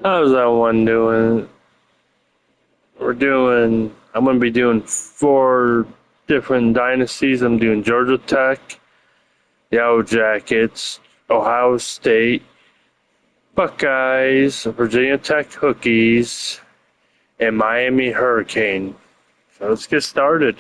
How's that one doing? I'm going to be doing 4 different dynasties. I'm doing Georgia Tech, Yellow Jackets, Ohio State, Buckeyes, Virginia Tech Hokies, and Miami Hurricane. So let's get started.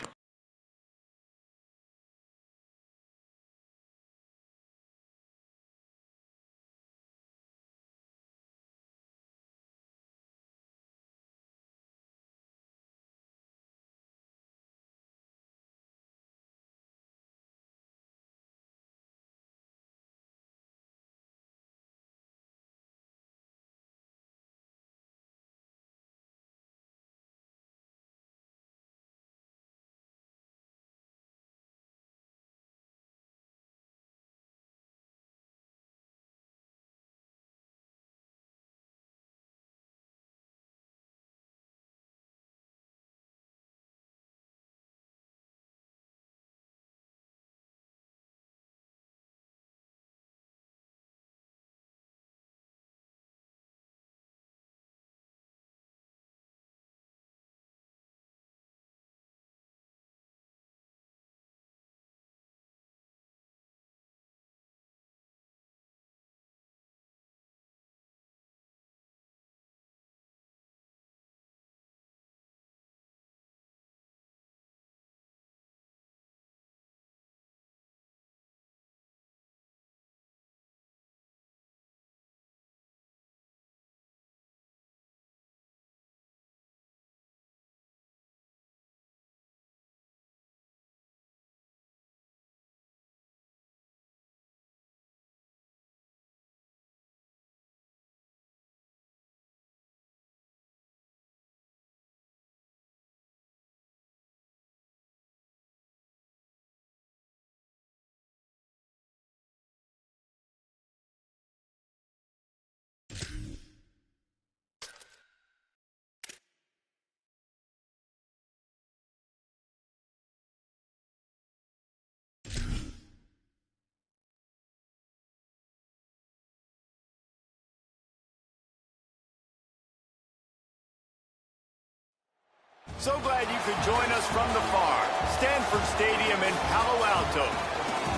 So glad you could join us from the farm, Stanford Stadium in Palo Alto.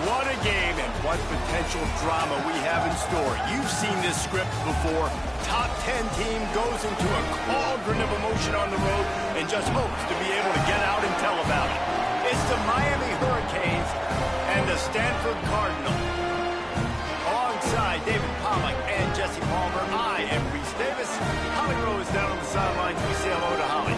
What a game and what potential drama we have in store. You've seen this script before. Top 10 team goes into a cauldron of emotion on the road and just hopes to be able to get out and tell about it. It's the Miami Hurricanes and the Stanford Cardinals. Alongside David Pollack and Jesse Palmer, I am Reese Davis. Holly Rowe is down on the sidelines. We say hello to Holly.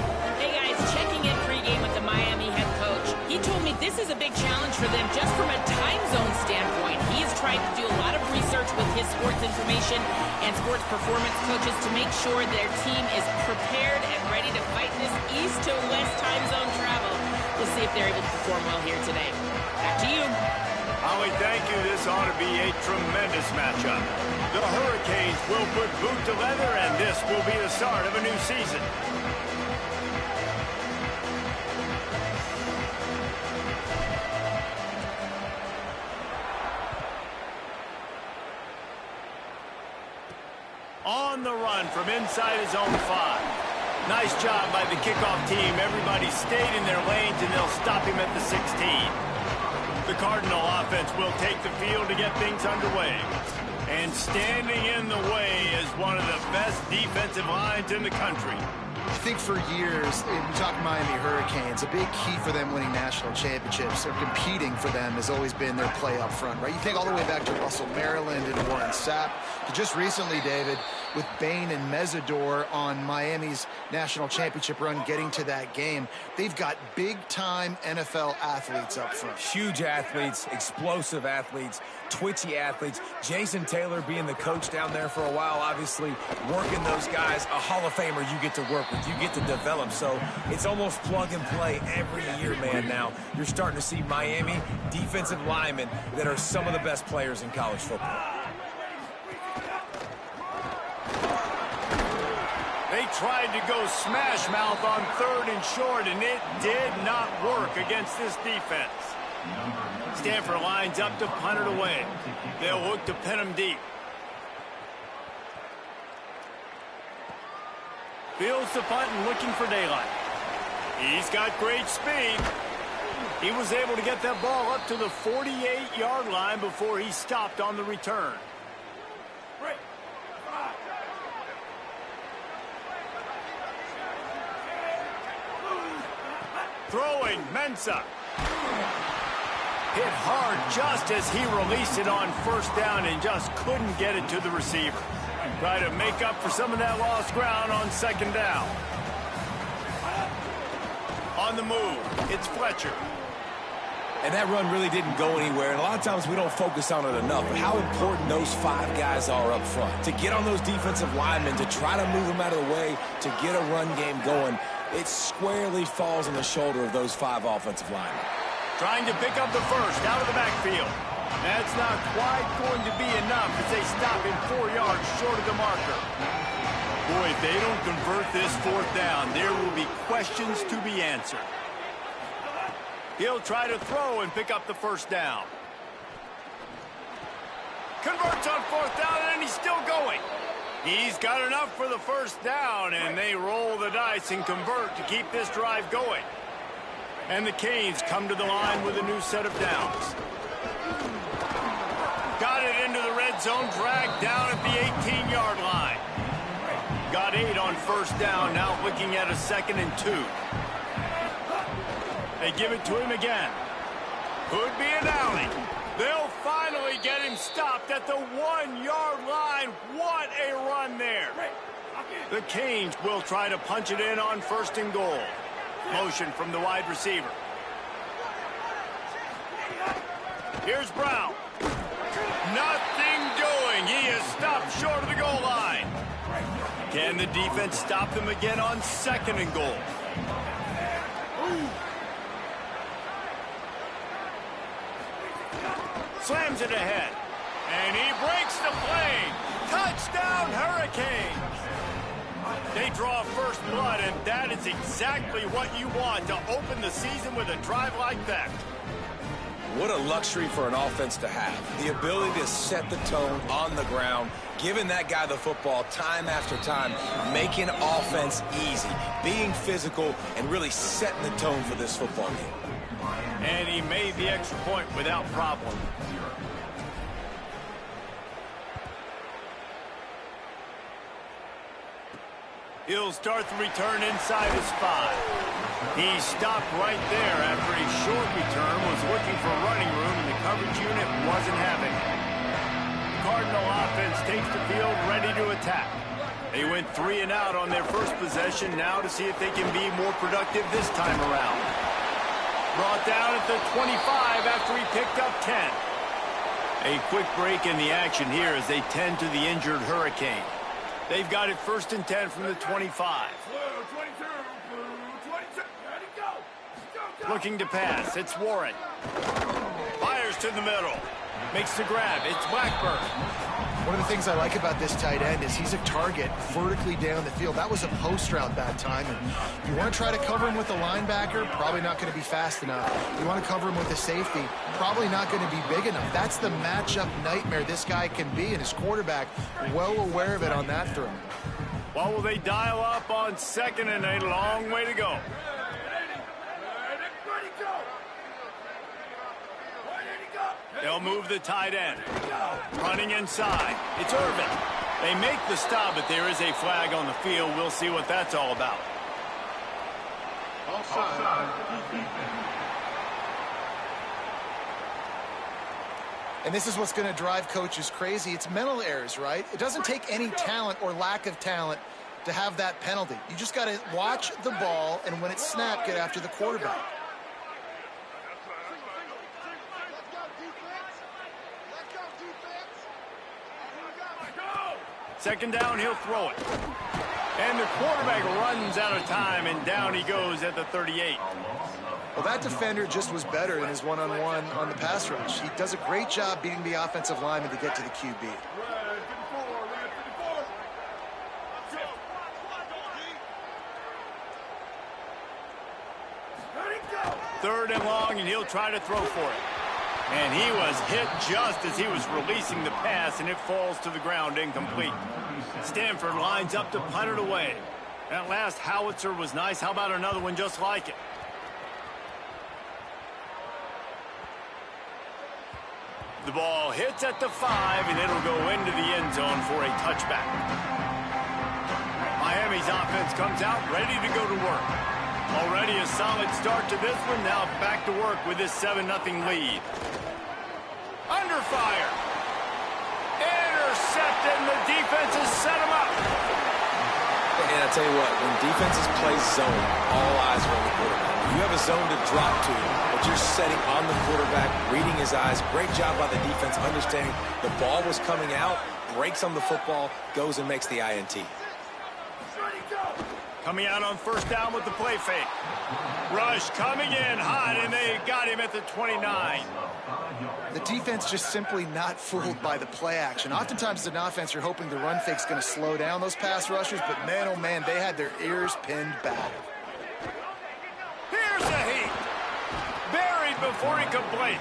Checking in pregame with the Miami head coach. He told me this is a big challenge for them just from a time zone standpoint. He is trying to do a lot of research with his sports information and sports performance coaches to make sure their team is prepared and ready to fight this east to west time zone travel. We'll see if they're able to perform well here today. Back to you. Holly, thank you. This ought to be a tremendous matchup. The Hurricanes will put boot to leather, and this will be the start of a new season. On the run from inside his own 5. Nice job by the kickoff team. Everybody stayed in their lanes, and they'll stop him at the 16. The Cardinal offense will take the field to get things underway. And standing in the way is one of the best defensive lines in the country. I think for years, we talk Miami Hurricanes, a big key for them winning national championships or competing for them has always been their play up front, right? You think all the way back to Russell Maryland and Warren Sapp, to just recently, David, with Bain and Mesidor on Miami's national championship run getting to that game. They've got big-time NFL athletes up front. Huge athletes, explosive athletes, twitchy athletes. Jason Taylor being the coach down there for a while, obviously working those guys. A Hall of Famer you get to work with, you get to develop. So it's almost plug and play every year, man. Now you're starting to see Miami defensive linemen that are some of the best players in college football. They tried to go smash mouth on 3rd and short, and it did not work against this defense. Stanford lines up to punt it away. They'll look to pin him deep. Fields the punt and looking for daylight. He's got great speed. He was able to get that ball up to the 48-yard line before he stopped on the return. Throwing, Mensah. Hit hard just as he released it on first down and just couldn't get it to the receiver. Try to make up for some of that lost ground on second down. On the move, it's Fletcher. And that run really didn't go anywhere, and a lot of times we don't focus on it enough, but how important those 5 guys are up front. To get on those defensive linemen, to try to move them out of the way, to get a run game going, it squarely falls on the shoulder of those 5 offensive linemen. Trying to pick up the first out of the backfield. That's not quite going to be enough as they stop him 4 yards short of the marker. Boy, if they don't convert this 4th down, there will be questions to be answered. He'll try to throw and pick up the first down. Converts on 4th down, and he's still going. He's got enough for the first down, and they roll the dice and convert to keep this drive going. And the Canes come to the line with a new set of downs. Got it into the red zone, dragged down at the 18-yard line. Got 8 on first down, now looking at a 2nd and 2. They give it to him again. Could be an alley. They'll finally get him stopped at the 1-yard line. What a run there. The Canes will try to punch it in on 1st and goal. Motion from the wide receiver. Here's Brown. Nothing doing. He is stopped short of the goal line. Can the defense stop them again on 2nd and goal? Slams it ahead. And he breaks the play. Touchdown, Hurricanes. They draw first blood, and that is exactly what you want to open the season with a drive like that. What a luxury for an offense to have. The ability to set the tone on the ground, giving that guy the football time after time, making offense easy, being physical, and really setting the tone for this football game. And he made the extra point without problem. He'll start the return inside his 5. He stopped right there after a short return, was looking for running room, and the coverage unit wasn't having it. The Cardinal offense takes the field ready to attack. They went 3 and out on their first possession, now to see if they can be more productive this time around. Brought down at the 25 after he picked up 10. A quick break in the action here as they tend to the injured Hurricane. They've got it 1st and 10 from the 25. Looking to pass. It's Warren. Fires to the middle. Makes the grab. It's Blackburn. One of the things I like about this tight end is he's a target vertically down the field. That was a post route that time. And you want to try to cover him with a linebacker, probably not going to be fast enough. You want to cover him with a safety, probably not going to be big enough. That's the matchup nightmare this guy can be, and his quarterback well aware of it on that throw. What will they dial up on 2nd and a long way to go? They'll move the tight end. Running inside. It's Irvin. They make the stop, but there is a flag on the field. We'll see what that's all about. And this is what's going to drive coaches crazy. It's mental errors, right? It doesn't take any talent or lack of talent to have that penalty. You just got to watch the ball, and when it's snapped, get after the quarterback. Second down, he'll throw it. And the quarterback runs out of time, and down he goes at the 38. Well, that defender just was better than his one-on-one on the pass rush. He does a great job beating the offensive lineman to get to the QB. Third and long, and he'll try to throw for it. And he was hit just as he was releasing the pass, and it falls to the ground incomplete. Stanford lines up to punt it away. That last howitzer was nice. How about another one just like it? The ball hits at the 5, and it'll go into the end zone for a touchback. Miami's offense comes out ready to go to work. Already a solid start to this one. Now back to work with this 7-0 lead. Under fire. Intercepted, and the defense has set him up. And I tell you what, when defenses play zone, all eyes are on the quarterback. You have a zone to drop to, but you're setting on the quarterback, reading his eyes. Great job by the defense, understanding the ball was coming out, breaks on the football, goes and makes the INT. Coming out on first down with the play fake. Rush coming in hot, and they got him at the 29. The defense just simply not fooled by the play action. Oftentimes as an offense, you're hoping the run fake's going to slow down those pass rushers, but man, oh man, they had their ears pinned back. Here's a heat. Buried before he could blink.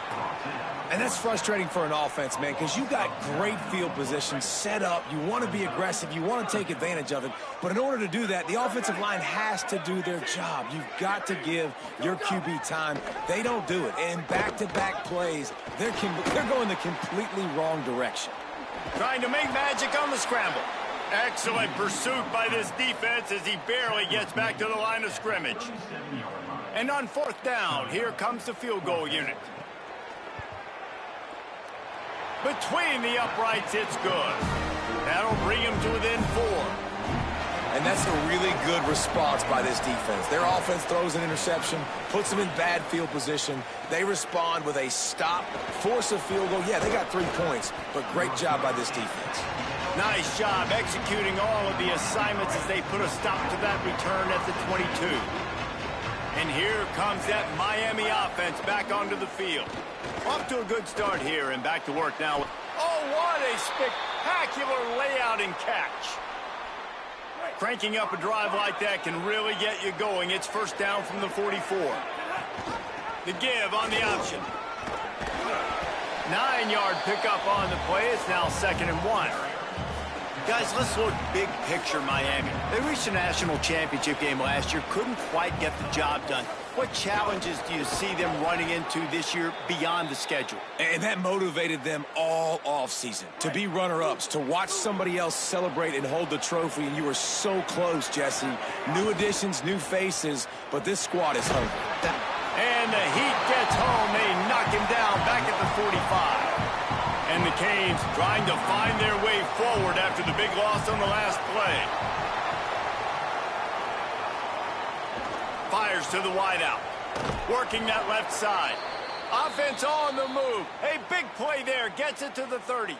And that's frustrating for an offense, man, because you got great field position set up. You want to be aggressive. You want to take advantage of it. But in order to do that, the offensive line has to do their job. You've got to give your QB time. They don't do it. And back-to-back plays, they're going the completely wrong direction. Trying to make magic on the scramble. Excellent pursuit by this defense as he barely gets back to the line of scrimmage. And on fourth down, here comes the field goal unit. Between the uprights, it's good. That'll bring him to within 4. And that's a really good response by this defense. Their offense throws an interception, puts them in bad field position. They respond with a stop, force a field goal. Yeah, they got 3 points, but great job by this defense. Nice job executing all of the assignments as they put a stop to that return at the 22. And here comes that Miami offense back onto the field. Off to a good start here and back to work now. Oh, what a spectacular layout and catch. Cranking up a drive like that can really get you going. It's first down from the 44. The give on the option. 9-yard pickup on the play. It's now 2nd and 1. Guys, let's look big picture Miami. They reached a national championship game last year, couldn't quite get the job done. What challenges do you see them running into this year beyond the schedule? And that motivated them all offseason to be runner-ups, to watch somebody else celebrate and hold the trophy, and you were so close, Jesse. New additions, new faces, but this squad is hungry. And the Heat gets home. They knock him down back at the 45. And the Canes trying to find their way forward after the big loss on the last play. Fires to the wideout. Working that left side. Offense on the move. A big play there. Gets it to the 30.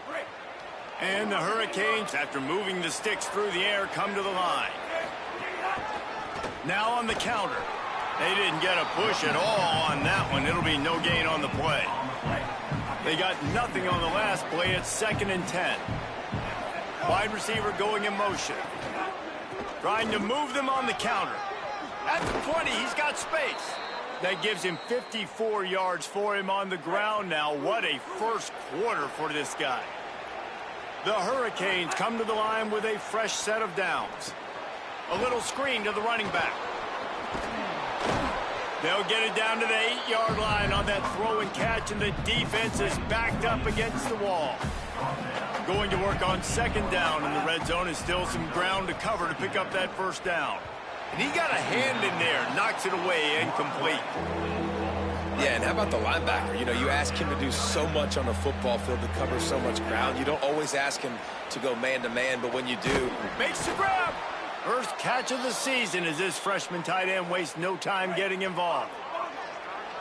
And the Hurricanes, after moving the sticks through the air, come to the line. Now on the counter. They didn't get a push at all on that one. It'll be no gain on the play. They got nothing on the last play. It's 2nd and 10. Wide receiver going in motion. Trying to move them on the counter. At the 20, he's got space. That gives him 54 yards for him on the ground now. What a first quarter for this guy. The Hurricanes come to the line with a fresh set of downs. A little screen to the running back. They'll get it down to the 8-yard line on that throw and catch, and the defense is backed up against the wall. Going to work on 2nd down, and the red zone is still some ground to cover to pick up that first down. And he got a hand in there, knocks it away, incomplete. Yeah, and how about the linebacker? You know, you ask him to do so much on the football field to cover so much ground. You don't always ask him to go man-to-man, but when you do... Makes the grab! First catch of the season as this freshman tight end wastes no time getting involved.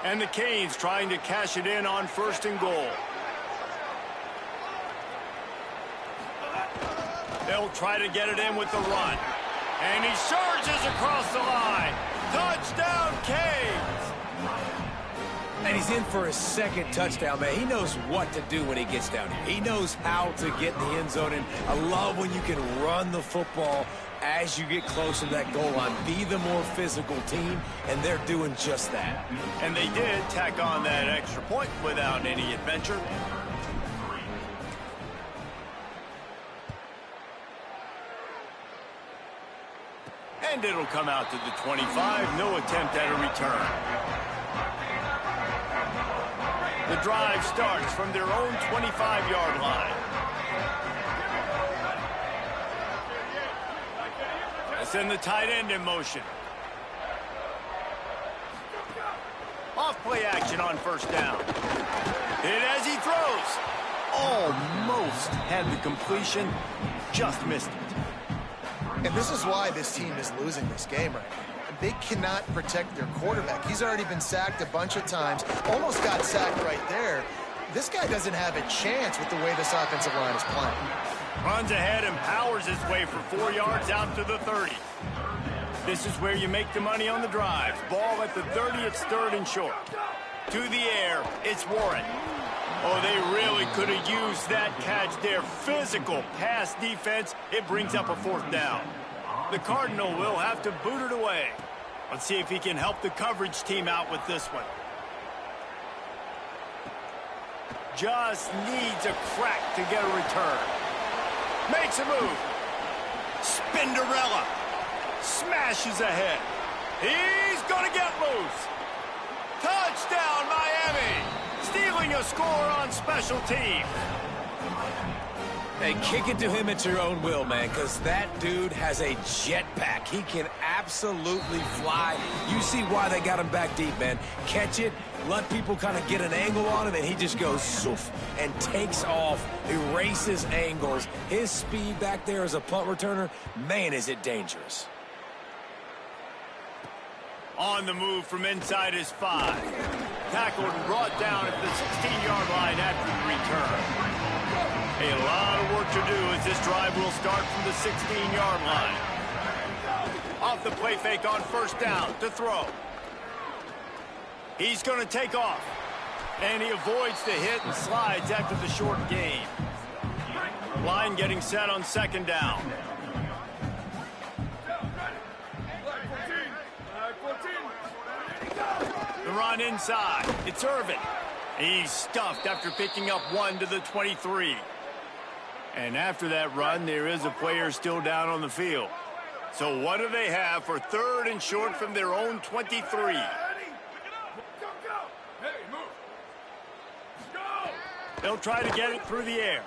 And the Canes trying to cash it in on 1st and goal. They'll try to get it in with the run. And he surges across the line. Touchdown, Canes! And he's in for his 2nd touchdown, man. He knows what to do when he gets down here. He knows how to get in the end zone. And I love when you can run the football as you get closer to that goal line. Be the more physical team, and they're doing just that. And they did tack on that extra point without any adventure. And And it'll come out to the 25. No attempt at a return. The drive starts from their own 25-yard line. They send the tight end in motion. Off play action on first down. Hit as he throws. Almost had the completion. Just missed it. And this is why this team is losing this game right now. They cannot protect their quarterback. He's already been sacked a bunch of times. Almost got sacked right there. This guy doesn't have a chance with the way this offensive line is playing. Runs ahead and powers his way for 4 yards out to the 30. This is where you make the money on the drive. Ball at the 30, it's third and short. To the air, it's Warren. Oh, they really could have used that catch there. Physical pass defense, it brings up a fourth down. The Cardinal will have to boot it away. Let's see if he can help the coverage team out with this one. Just needs a crack to get a return. Makes a move. Spinderella. Smashes ahead. He's going to get loose. Touchdown, Miami. Stealing a score on special teams. Hey, kick it to him at your own will, man, because that dude has a jetpack. He can absolutely fly. You see why they got him back deep, man. Catch it, let people kind of get an angle on him, and he just goes soof and takes off, erases angles. His speed back there as a punt returner, man, is it dangerous. On the move from inside his 5. Tackled and brought down at the 16-yard line after the return. A lot of work to do as this drive will start from the 16-yard line. Off the play fake on first down to throw. He's going to take off. And he avoids the hit and slides after the short gain. Line getting set on second down. The run inside. It's Irvin. He's stuffed after picking up 1 to the 23. And after that run, there is a player still down on the field. So what do they have for third and short from their own 23? They'll try to get it through the air.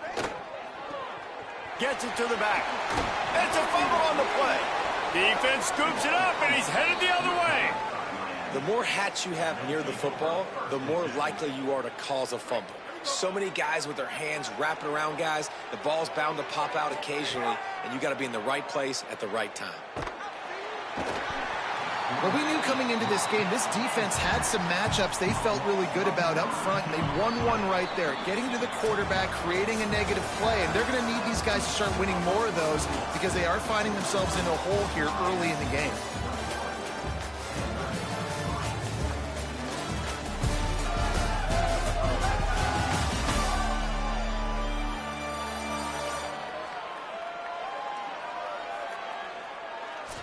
Gets it to the back. It's a fumble on the play. Defense scoops it up, and he's headed the other way. The more hats you have near the football, the more likely you are to cause a fumble. So many guys with their hands wrapping around guys, the ball's bound to pop out occasionally, and you got to be in the right place at the right time. Well, we knew coming into this game, this defense had some matchups they felt really good about up front, and they won one right there, getting to the quarterback, creating a negative play, and they're going to need these guys to start winning more of those because they are finding themselves in a hole here early in the game.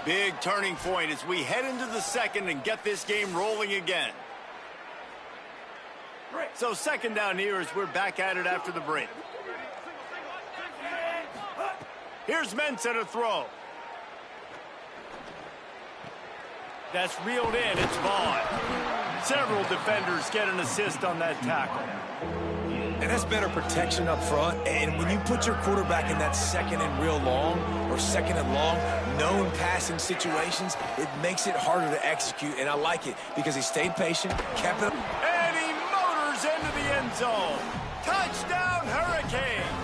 Big turning point as we head into the second and get this game rolling again. So second down here as we're back at it after the break. Here's Mensah to throw. That's reeled in. It's Vaughn. Several defenders get an assist on that tackle. And that's better protection up front. And when you put your quarterback in that second and real long or second and long known passing situations, it makes it harder to execute. And I like it because he stayed patient, kept it. And he motors into the end zone. Touchdown, Hurricanes.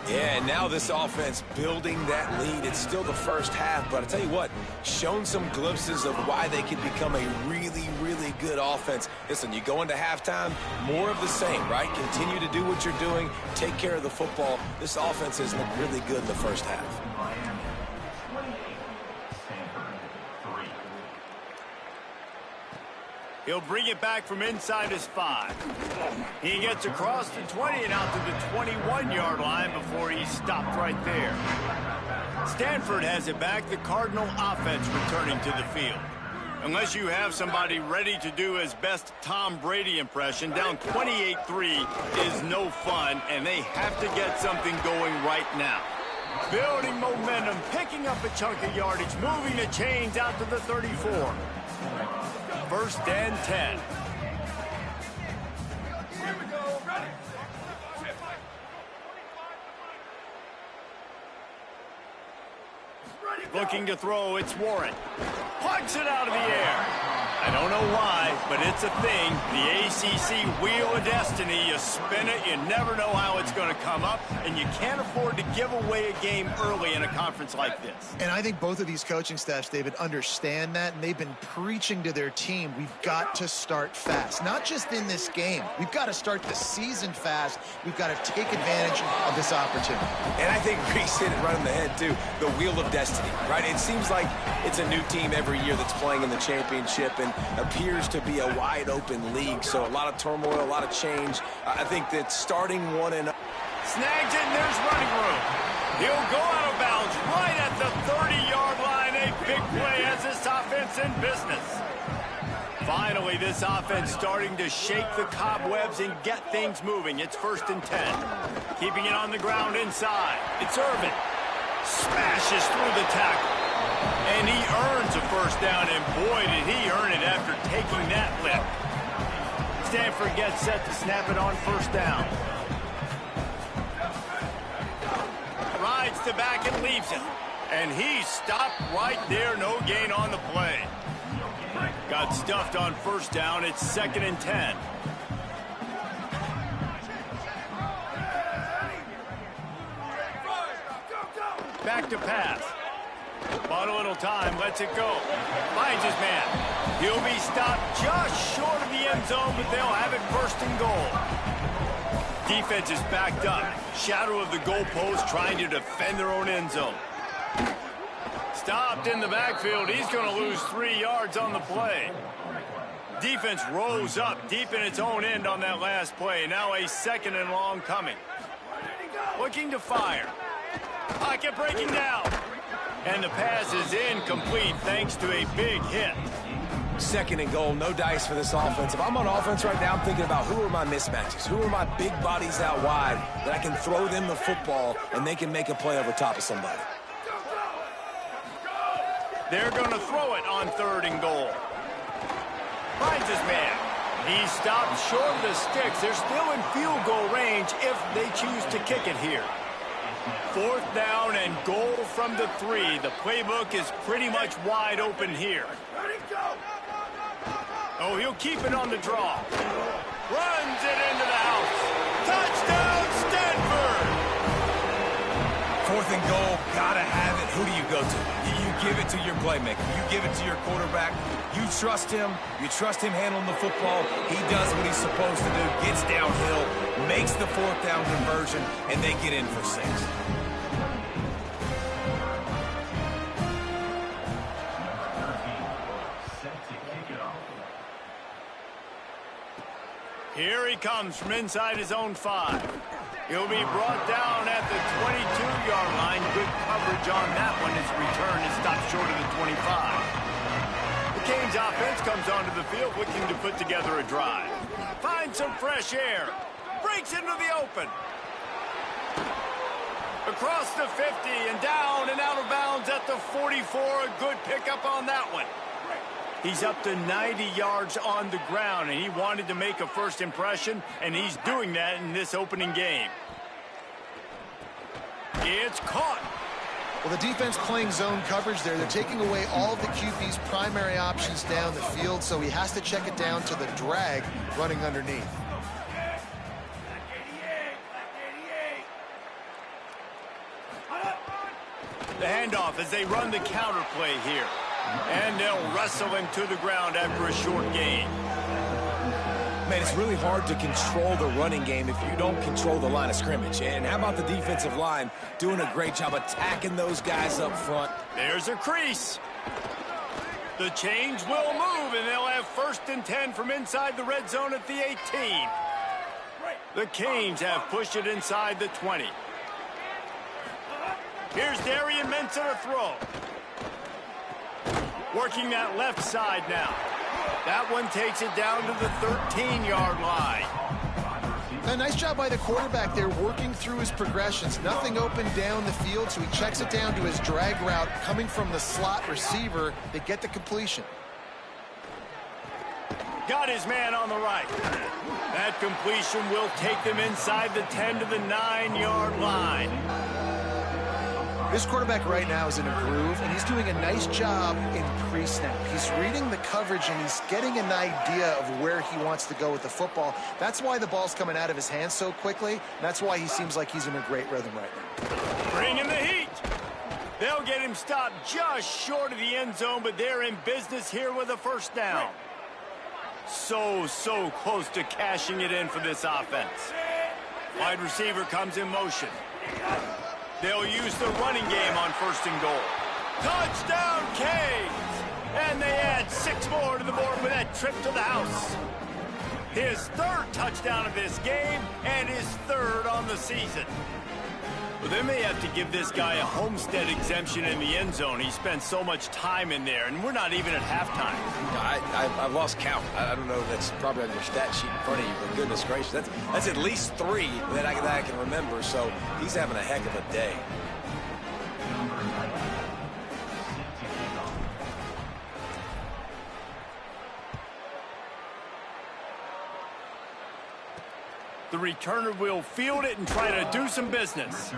Yeah, and now this offense building that lead. It's still the first half, but I tell you what, shown some glimpses of why they could become a really, really good offense. Listen, you go into halftime, more of the same, right? Continue to do what you're doing, take care of the football. This offense has looked really good in the first half. He'll bring it back from inside his 5. He gets across the 20 and out to the 21-yard line before he's stopped right there. Stanford has it back, the Cardinal offense returning to the field. Unless you have somebody ready to do his best Tom Brady impression, down 28-3 is no fun, and they have to get something going right now. Building momentum, picking up a chunk of yardage, moving the chains out to the 34. 1st and 10. Looking to throw, it's Warren. Plugs it out of the air. I don't know why, but it's a thing. The ACC Wheel of Destiny, you spin it, you never know how it's going to come up, and you can't afford to give away a game early in a conference like this. And I think both of these coaching staffs, David, understand that, and they've been preaching to their team, we've got to start fast. Not just in this game. We've got to start the season fast. We've got to take advantage of this opportunity. And I think Reese hit it right on the head, too. The Wheel of Destiny, right? It seems like it's a new team every year that's playing in the championship and appears to be a wide-open league, so a lot of turmoil, a lot of change. I think that starting 1-0. Snags it, and there's running room. He'll go out of bounds right at the 30-yard line. A big play as this offense in business. Finally, this offense starting to shake the cobwebs and get things moving. It's 1st and 10. Keeping it on the ground inside. It's Irvin. Smashes through the tackle. And he earns a 1st down, and boy, did he earn it after taking that lift. Stanford gets set to snap it on 1st down. Rides the back and leaves it. And he stopped right there, no gain on the play. Got stuffed on 1st down, it's 2nd and 10. Back to pass. Bought a little time, lets it go. Finds his man. He'll be stopped just short of the end zone, but they'll have it 1st and goal. Defense is backed up. Shadow of the goalpost trying to defend their own end zone. Stopped in the backfield. He's going to lose 3 yards on the play. Defense rose up deep in its own end on that last play. Now a 2nd and long coming. Looking to fire. Pocket breaking down. And the pass is incomplete thanks to a big hit. 2nd and goal, no dice for this offense. If I'm on offense right now, I'm thinking about who are my mismatches? Who are my big bodies out wide that I can throw them the football and they can make a play over top of somebody? They're going to throw it on 3rd and goal. Finds his man. He stopped short of the sticks. They're still in field goal range if they choose to kick it here. 4th down and goal from the 3. The playbook is pretty much wide open here. Oh, he'll keep it on the draw. Runs it into the house. Touchdown, Stanford! 4th and goal, gotta have it. Who do you go to? You give it to your playmaker. You give it to your quarterback. You trust him. You trust him handling the football. He does what he's supposed to do. Gets downhill, makes the 4th down conversion, and they get in for 6. Here he comes from inside his own 5. He'll be brought down at the 22-yard line. Good coverage on that one. His return is stopped short of the 25. The Canes offense comes onto the field looking to put together a drive. Finds some fresh air. Breaks into the open. Across the 50 and down and out of bounds at the 44. A good pickup on that one. He's up to 90 yards on the ground, and he wanted to make a first impression, and he's doing that in this opening game. It's caught. Well, the defense playing zone coverage there. They're taking away all of the QB's primary options down the field, so he has to check it down to the drag running underneath. The handoff as they run the counter play here. And they'll wrestle him to the ground after a short gain. Man, it's really hard to control the running game if you don't control the line of scrimmage. And how about the defensive line doing a great job attacking those guys up front? There's a crease. The chains will move, and they'll have 1st and 10 from inside the red zone at the 18. The Canes have pushed it inside the 20. Here's Darian Mensah to throw. Working that left side now. That one takes it down to the 13-yard line. A nice job by the quarterback there, working through his progressions. Nothing open down the field, so he checks it down to his drag route coming from the slot receiver. They get the completion. Got his man on the right. That completion will take them inside the 10 to the 9-yard line. This quarterback right now is in a groove, and he's doing a nice job in pre-snap. He's reading the coverage, and he's getting an idea of where he wants to go with the football. That's why the ball's coming out of his hands so quickly, and that's why he seems like he's in a great rhythm right now. Bring in the heat. They'll get him stopped just short of the end zone, but they're in business here with a first down. So close to cashing it in for this offense. Wide receiver comes in motion. They'll use the running game on 1st and goal. Touchdown, Canes! And they add 6 more to the board with that trip to the house. His 3rd touchdown of this game and his 3rd on the season. Well, they may have to give this guy a homestead exemption in the end zone. He spent so much time in there, and we're not even at halftime. I've lost count. I don't know. That's probably on your stat sheet in front of you, but goodness gracious. That's at least 3 that I can remember, so he's having a heck of a day. The returner will field it and try to do some business.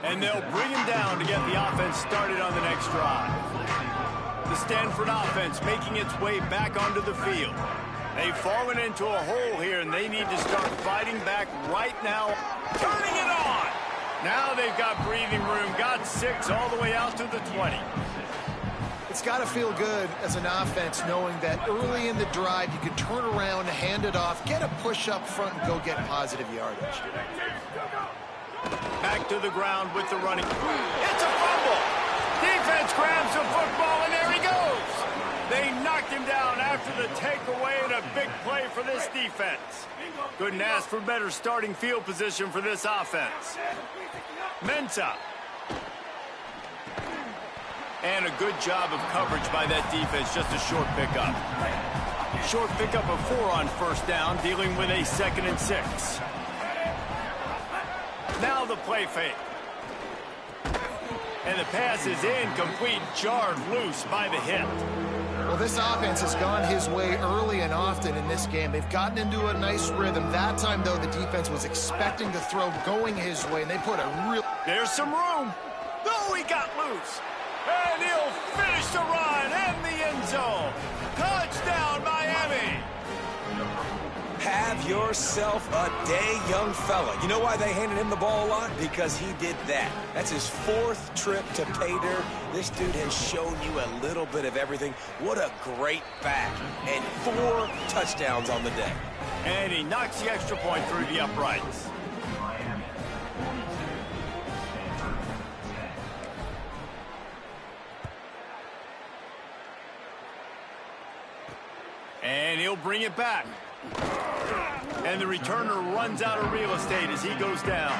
And they'll bring him down to get the offense started on the next drive. The Stanford offense making its way back onto the field. They've fallen into a hole here, and they need to start fighting back right now. Turning it on! Now they've got breathing room, got 6 all the way out to the 20. It's got to feel good as an offense knowing that early in the drive you can turn around, hand it off, get a push up front, and go get positive yardage. Back to the ground with the running. It's a fumble! Defense grabs the football, and there he goes! They knocked him down after the takeaway, and a big play for this defense. Couldn't ask for better starting field position for this offense. Mensah. And a good job of coverage by that defense, just a short pickup. Short pickup of 4 on 1st down, dealing with a 2nd and 6. Now the play fake. And the pass is incomplete, jarred loose by the hit. Well, this offense has gone his way early and often in this game. They've gotten into a nice rhythm. That time, though, the defense was expecting the throw going his way, and they put a real... There's some room. Oh, he got loose. And he'll finish the run in the end zone. Touchdown, Miami. Have yourself a day, young fella. You know why they handed him the ball a lot? Because he did that. That's his 4th trip to pay dirt. This dude has shown you a little bit of everything. What a great back. And 4 touchdowns on the day. And he knocks the extra point through the uprights. And he'll bring it back. And the returner runs out of real estate as he goes down.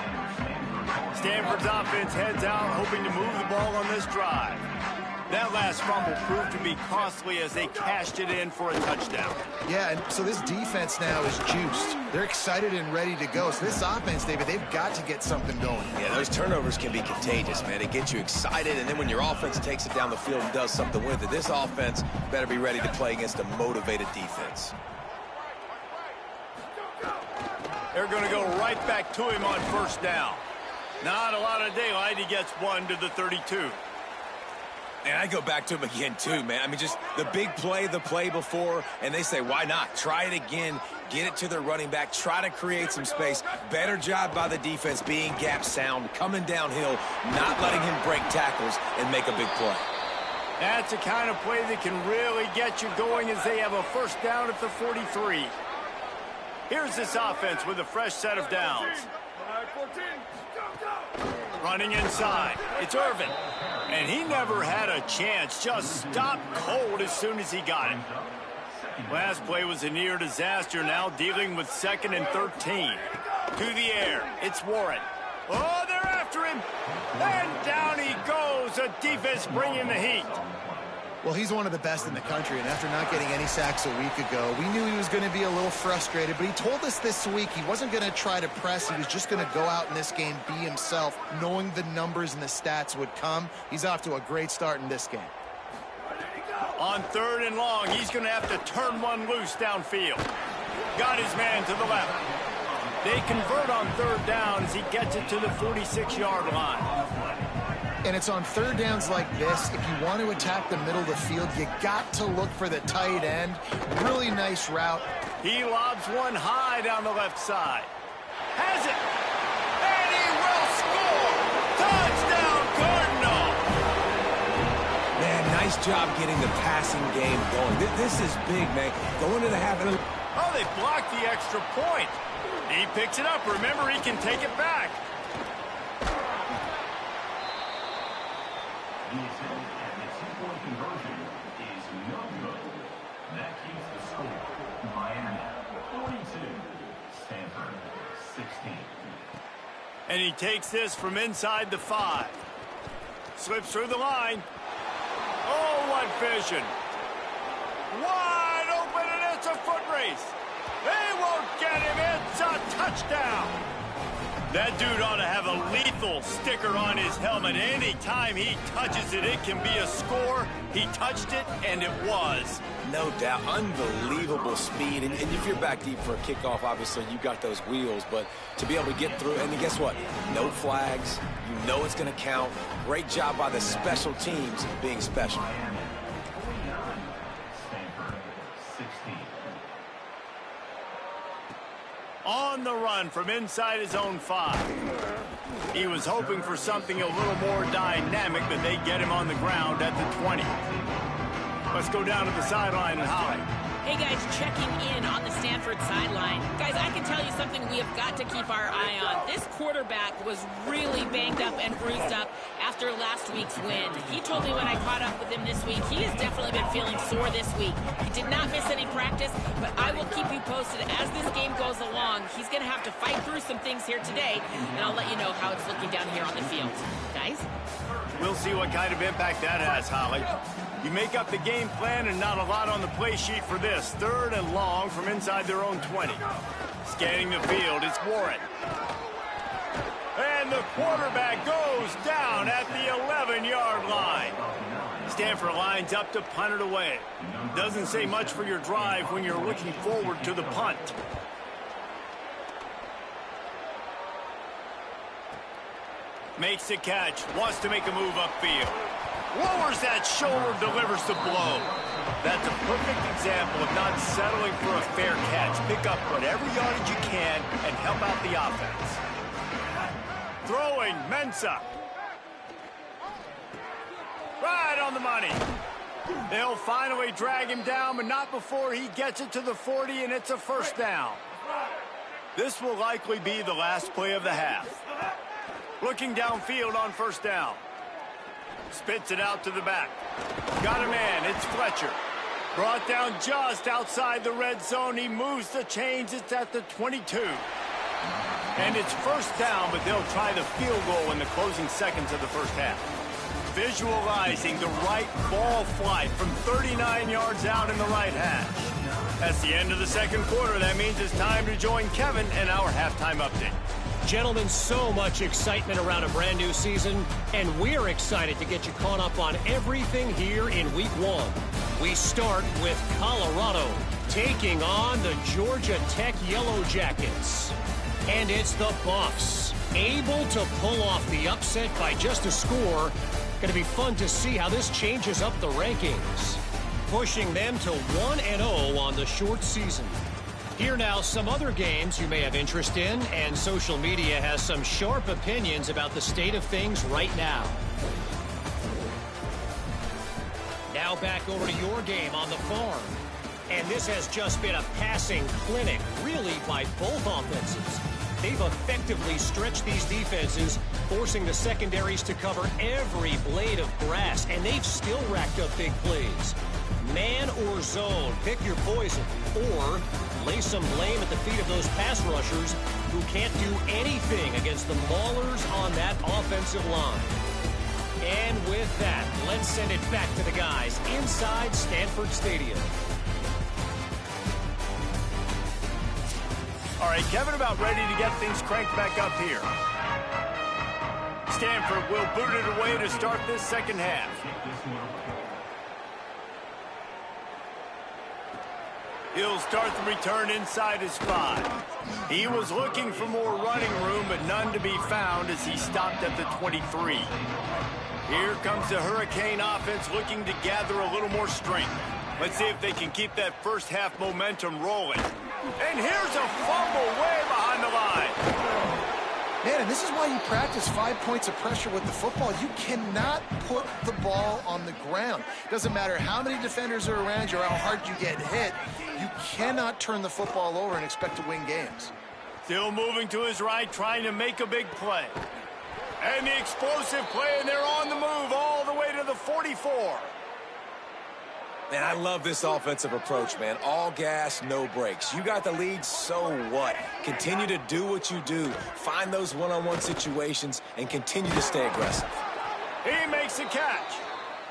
Stanford's offense heads out, hoping to move the ball on this drive. That last fumble proved to be costly as they cashed it in for a touchdown. Yeah, and so this defense now is juiced. They're excited and ready to go. So this offense, David, they've got to get something going. Yeah, those turnovers can be contagious, man. It gets you excited, and then when your offense takes it down the field and does something with it, this offense better be ready to play against a motivated defense. They're going to go right back to him on 1st down. Not a lot of daylight. He gets 1 to the 32. And I go back to him again, too, man. I mean, just the big play, the play before, and they say, why not? Try it again, get it to their running back, try to create some space. Better job by the defense being gap sound, coming downhill, not letting him break tackles and make a big play. That's the kind of play that can really get you going as they have a 1st down at the 43. Here's this offense with a fresh set of downs. Running inside, it's Irvin. And he never had a chance, just stopped cold as soon as he got it. Last play was a near disaster, now dealing with 2nd and 13. To the air, it's Warren. Oh, they're after him. And down he goes, a defense bringing the heat. Well, he's one of the best in the country, and after not getting any sacks a week ago, we knew he was going to be a little frustrated, but he told us this week he wasn't going to try to press. He was just going to go out in this game, be himself, knowing the numbers and the stats would come. He's off to a great start in this game. On 3rd and long, he's going to have to turn one loose downfield. Got his man to the left. They convert on 3rd down as he gets it to the 46-yard line. And it's on 3rd downs like this. If you want to attack the middle of the field, you got to look for the tight end. Really nice route. He lobs one high down the left side. Has it. And he will score. Touchdown, Cardinal. Man, nice job getting the passing game going. This is big, man. Going to the half. Oh, they blocked the extra point. He picks it up. Remember, he can take it back. Conversion is no good. That keeps the score. Miami 42, Stanford 16. And he takes this from inside the 5. Slips through the line. Oh, what vision. Wide open, and it's a foot race. They won't get him. It's a touchdown. That dude ought to have a lethal sticker on his helmet. Anytime he touches it, it can be a score. He touched it, and it was. No doubt. Unbelievable speed. And if you're back deep for a kickoff, obviously, you got those wheels. But to be able to get through, and then guess what? No flags. You know it's going to count. Great job by the special teams being special. On the run from inside his own 5. He was hoping for something a little more dynamic, but they get him on the ground at the 20. Let's go down to the sideline and Holly. Hey guys, checking in on the Stanford sideline. Guys, I can tell you something we have got to keep our eye on. This quarterback was really banged up and bruised up after last week's win. He told me when I caught up with him this week, he has definitely been feeling sore this week. He did not miss any practice, but I will keep you posted as this game goes along. He's going to have to fight through some things here today, and I'll let you know how it's looking down here on the field. Guys? We'll see what kind of impact that has, Holly. You make up the game plan and not a lot on the play sheet for this. 3rd and long from inside their own 20. Scanning the field, it's Warren. And the quarterback goes down at the 11-yard line. Stanford lines up to punt it away. Doesn't say much for your drive when you're looking forward to the punt. Makes the catch, wants to make a move upfield. Lowers that shoulder, delivers the blow. That's a perfect example of not settling for a fair catch. Pick up whatever yardage you can and help out the offense. Throwing, Mensah. Right on the money. They'll finally drag him down, but not before he gets it to the 40, and it's a 1st down. This will likely be the last play of the half. Looking downfield on 1st down. Spits it out to the back. Got a man, it's Fletcher. Brought down just outside the red zone. He moves the chains, it's at the 22. And it's 1st down, but they'll try the field goal in the closing seconds of the 1st half. Visualizing the right ball flight from 39 yards out in the right hash. That's the end of the 2nd quarter. That means it's time to join Kevin and our halftime update. Gentlemen, so much excitement around a brand new season, and we're excited to get you caught up on everything here in Week 1. We start with Colorado taking on the Georgia Tech Yellow Jackets. And it's the Buffs, able to pull off the upset by just a score. Going to be fun to see how this changes up the rankings, pushing them to 1-0 on the short season. Here now, some other games you may have interest in, and social media has some sharp opinions about the state of things right now. Now back over to your game on the farm. And this has just been a passing clinic, really, by both offenses. They've effectively stretched these defenses, forcing the secondaries to cover every blade of grass, and they've still racked up big plays. Man or zone, pick your poison, or lay some blame at the feet of those pass rushers who can't do anything against the maulers on that offensive line. And with that, let's send it back to the guys inside Stanford Stadium. All right, Kevin, about ready to get things cranked back up here. Stanford will boot it away to start this second half. He'll start the return inside his 5. He was looking for more running room, but none to be found as he stopped at the 23. Here comes the Hurricane offense looking to gather a little more strength. Let's see if they can keep that first half momentum rolling. And here's a fumble way behind the line. Man, and this is why you practice 5 points of pressure with the football. You cannot put the ball on the ground. Doesn't matter how many defenders are around you or how hard you get hit. You cannot turn the football over and expect to win games. Still moving to his right, trying to make a big play. And the explosive play, and they're on the move all the way to the 44. Man, I love this offensive approach, man. All gas, no brakes. You got the lead, so what? Continue to do what you do. Find those one-on-one situations and continue to stay aggressive. He makes the catch.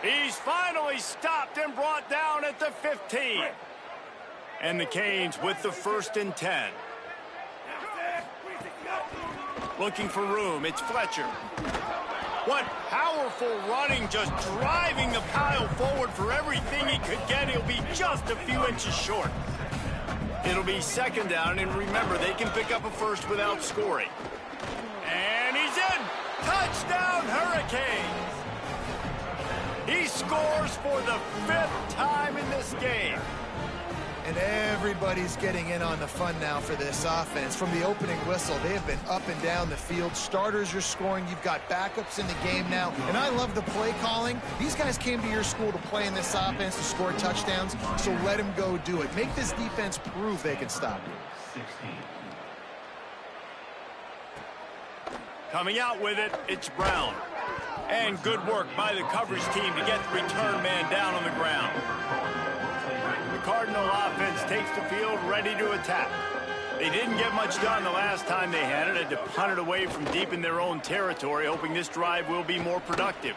He's finally stopped and brought down at the 15. And the Canes with the 1st and 10. Looking for room, it's Fletcher. What powerful running, just driving the pile forward for everything he could get. He'll be just a few inches short. It'll be 2nd down, and remember, they can pick up a first without scoring. And he's in! Touchdown, Hurricanes! He scores for the 5th time in this game. And everybody's getting in on the fun now for this offense. From the opening whistle, they have been up and down the field. Starters are scoring. You've got backups in the game now. And I love the play calling. These guys came to your school to play in this offense to score touchdowns, so let them go do it. Make this defense prove they can stop you. Coming out with it, it's Brown. And good work by the coverage team to get the return man down on the ground. Cardinal offense takes the field ready to attack. They didn't get much done the last time they had it. Had to punt it away from deep in their own territory, hoping this drive will be more productive.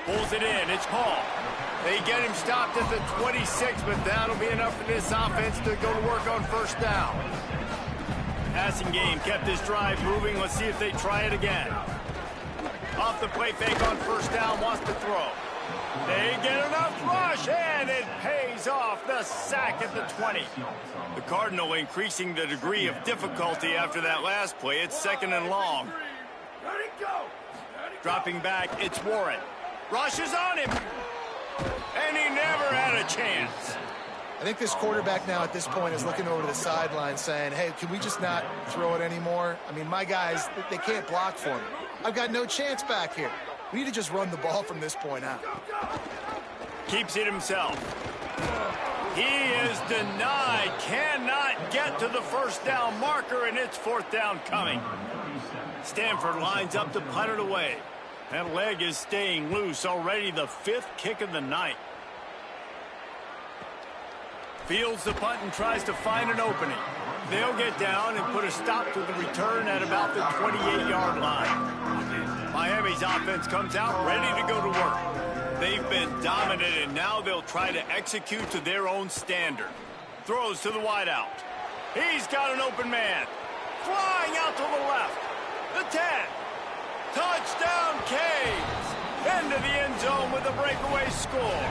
Pulls it in. It's Hall. They get him stopped at the 26, but that'll be enough for this offense to go to work on 1st down. Passing game kept this drive moving. Let's see if they try it again. Off the play fake on 1st down, wants to throw. They get enough rush, and it pays off. The sack at the 20. The Cardinal increasing the degree of difficulty after that last play. It's 2nd and long. Dropping back, it's Warren. Rushes on him, and he never had a chance. I think this quarterback now at this point is looking over to the sideline saying, hey, can we just not throw it anymore? I mean, my guys, they can't block for me. I've got no chance back here. We need to just run the ball from this point out. Keeps it himself. He is denied. Cannot get to the 1st down marker, and it's 4th down coming. Stanford lines up to punt it away. That leg is staying loose. Already the 5th kick of the night. Fields the punt and tries to find an opening. They'll get down and put a stop to the return at about the 28-yard line. Miami's offense comes out ready to go to work. They've been dominant, and now they'll try to execute to their own standard. Throws to the wideout. He's got an open man. Flying out to the left. The 10. Touchdown, Canes. Into the end zone with a breakaway score.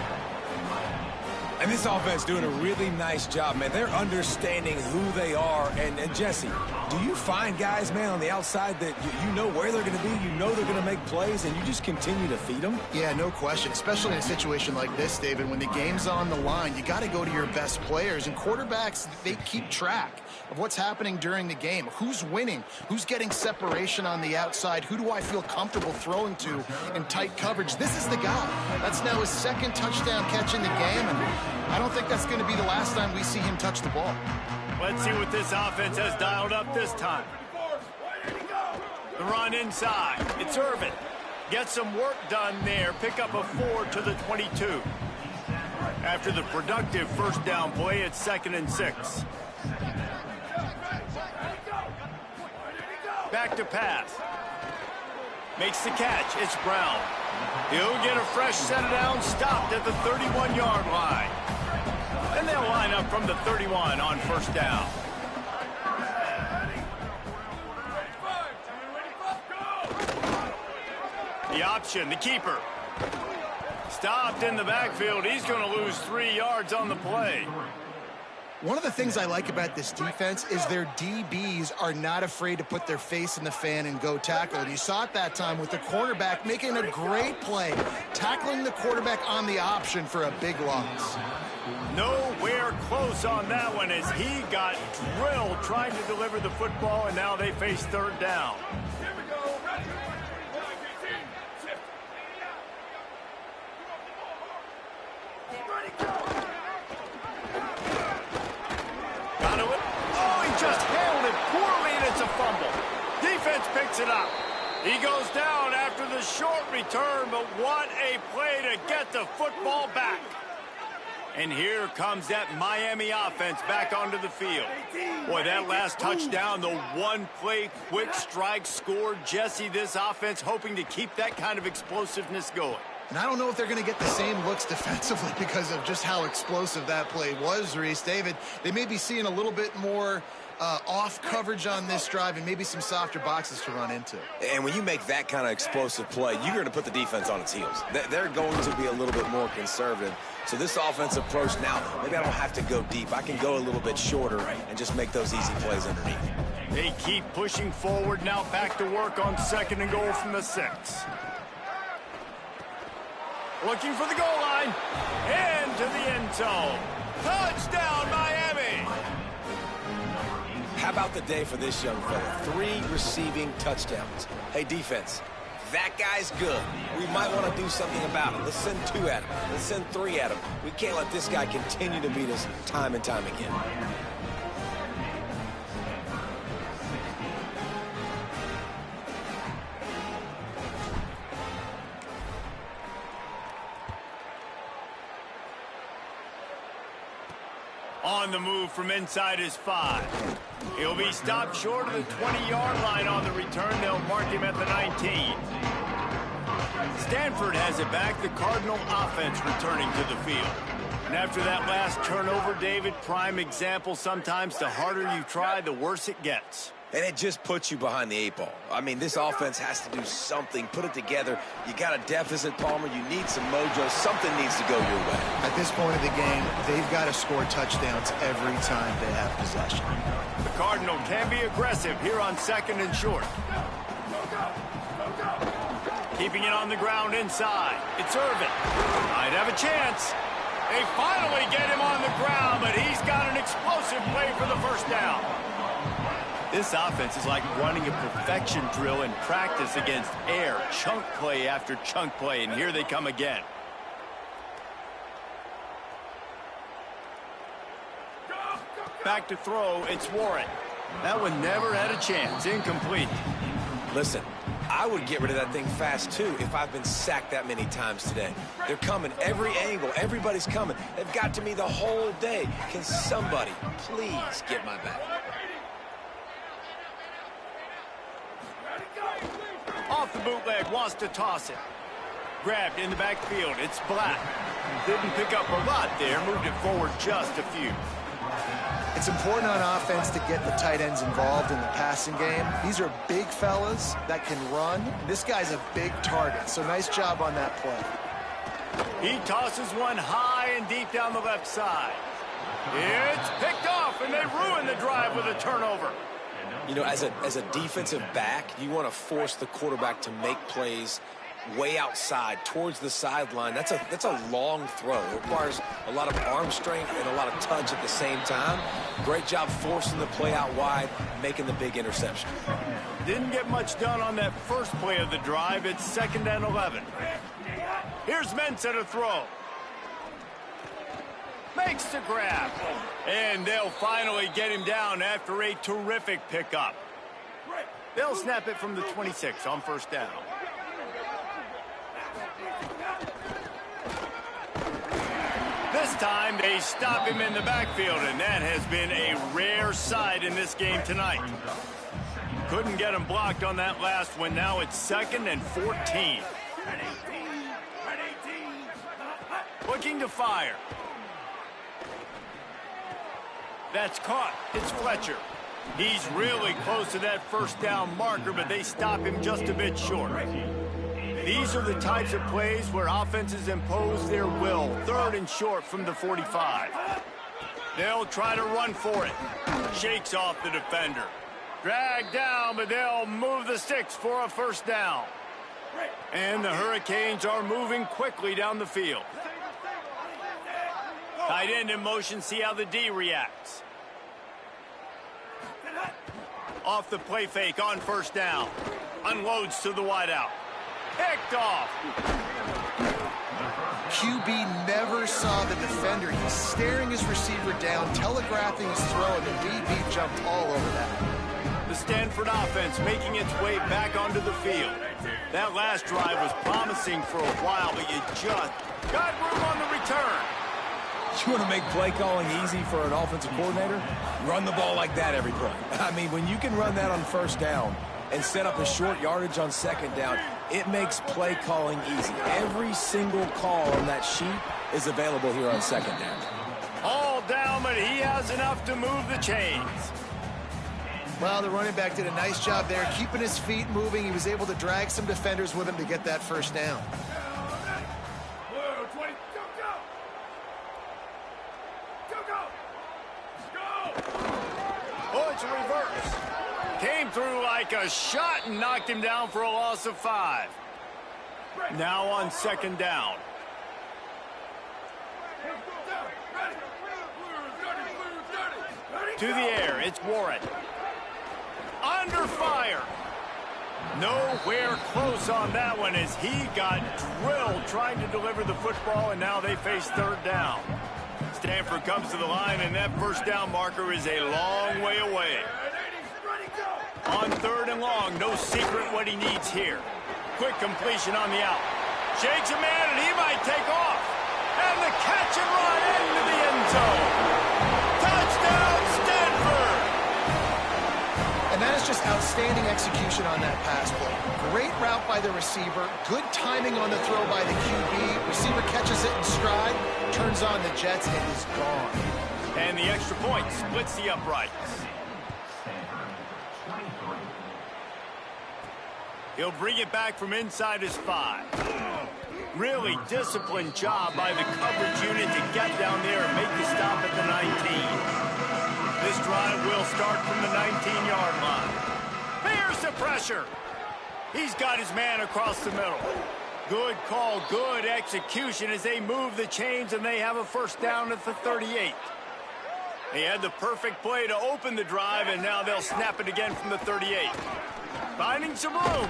And this offense doing a really nice job, man. They're understanding who they are. And Jesse, do you find guys, man, on the outside that you know where they're going to be, you know they're going to make plays, and you just continue to feed them? Yeah, no question, especially in a situation like this, David. When the game's on the line, you got to go to your best players. And quarterbacks, they keep track of what's happening during the game. Who's winning? Who's getting separation on the outside? Who do I feel comfortable throwing to in tight coverage? This is the guy. That's now his 2nd touchdown catch in the game, and I don't think that's going to be the last time we see him touch the ball. Let's see what this offense has dialed up this time. The run inside. It's Irvin. Get some work done there. Pick up a 4 to the 22. After the productive 1st down play, it's 2nd and 6. Back to pass. Makes the catch. It's Brown. He'll get a fresh set down, stopped at the 31-yard line. And they'll line up from the 31 on first down. The option, the keeper. Stopped in the backfield. He's going to lose 3 yards on the play. One of the things I like about this defense is their DBs are not afraid to put their face in the fan and go tackle. And you saw it that time with the cornerback making a great play, tackling the quarterback on the option for a big loss. Nowhere close on that one as he got drilled trying to deliver the football, and now they face third down. Defense picks it up. He goes down after the short return, but what a play to get the football back. And here comes that Miami offense back onto the field. Boy, that last touchdown, the one-play quick strike scored. Jesse, this offense hoping to keep that kind of explosiveness going. And I don't know if they're going to get the same looks defensively because of just how explosive that play was, Reese. David, they may be seeing a little bit more off coverage on this drive and maybe some softer boxes to run into. And when you make that kind of explosive play, you're going to put the defense on its heels. They're going to be a little bit more conservative. So this offensive approach now, maybe I don't have to go deep. I can go a little bit shorter and just make those easy plays underneath. They keep pushing forward. Now back to work on 2nd and goal from the 6. Looking for the goal line. And to the end zone. Touchdown, Miami! How about the day for this young fella? 3 receiving touchdowns. Hey, defense, that guy's good. We might want to do something about it. Let's send 2 at him. Let's send 3 at him. We can't let this guy continue to beat us time and time again. On the move from inside his 5. He'll be stopped short of the 20-yard line on the return. They'll mark him at the 19. Stanford has it back. The Cardinal offense returning to the field. And after that last turnover, David, prime example, sometimes the harder you try, the worse it gets. And it just puts you behind the 8 ball. I mean, this offense has to do something. Put it together. You got a deficit, Palmer. You need some mojo. Something needs to go your way. At this point of the game, they've got to score touchdowns every time they have possession. The Cardinal can be aggressive here on 2nd and short. Keeping it on the ground inside. It's Irvin. Might have a chance. They finally get him on the ground, but he's got an explosive play for the first down. This offense is like running a perfection drill in practice against air. Chunk play after chunk play, and here they come again. Back to throw, it's Warren. That one never had a chance, incomplete. Listen, I would get rid of that thing fast, too, if I've been sacked that many times today. They're coming every angle. Everybody's coming. They've got to me the whole day. Can somebody please get my back? Off the bootleg, wants to toss it. Grabbed in the backfield, it's Black. Didn't pick up a lot there, moved it forward just a few. It's important on offense to get the tight ends involved in the passing game. These are big fellas that can run. This guy's a big target, so nice job on that play. He tosses one high and deep down the left side. It's picked off, and they ruin the drive with a turnover. You know, as a defensive back, you want to force the quarterback to make plays way outside towards the sideline. That's a long throw. It requires a lot of arm strength and a lot of touch at the same time. Great job forcing the play out wide, making the big interception. Didn't get much done on that first play of the drive. It's 2nd and 11. Here's Mensah to throw. Makes the grab. And they'll finally get him down after a terrific pickup. They'll snap it from the 26 on first down. This time they stop him in the backfield, and that has been a rare sight in this game tonight. Couldn't get him blocked on that last one. Now it's 2nd and 14. looking to fire. That's caught. It's Fletcher. He's really close to that first down marker, but they stop him just a bit short. These are the types of plays where offenses impose their will. 3rd and short from the 45. They'll try to run for it. Shakes off the defender. Dragged down, but they'll move the sticks for a first down. And the Hurricanes are moving quickly down the field. Tight end in motion, see how the D reacts. Off the play fake on first down. Unloads to the wideout. Picked off. QB never saw the defender. He's staring his receiver down, telegraphing his throw, and the DB jumped all over that. The Stanford offense making its way back onto the field. That last drive was promising for a while, but you just got room on the return. You want to make play calling easy for an offensive coordinator? Run the ball like that every play. I mean, when you can run that on first down and set up a short yardage on second down, it makes play calling easy. Every single call on that sheet is available here on second down. All down, but he has enough to move the chains. Well, the running back did a nice job there, keeping his feet moving. He was able to drag some defenders with him to get that first down. Oh, it's a reverse. Came through like a shot and knocked him down for a loss of 5. Now on second down. To the air, it's Warren. Under fire. Nowhere close on that one as he got drilled trying to deliver the football, and now they face third down. Stanford comes to the line, and that first down marker is a long way away. On 3rd and long, no secret what he needs here. Quick completion on the out. Shakes a man, and he might take off. And the catch and run into the end zone. Touchdown, Stanford! And that is just outstanding execution on that pass play. Great route by the receiver. Good timing on the throw by the QB. Receiver catches it in stride, turns on the jets, and is gone. And the extra point splits the uprights. He'll bring it back from inside his 5. Really disciplined job by the coverage unit to get down there and make the stop at the 19. This drive will start from the 19-yard line. Here's the pressure. He's got his man across the middle. Good call, good execution as they move the chains, and they have a first down at the 38. They had the perfect play to open the drive, and now they'll snap it again from the 38. Finding some room.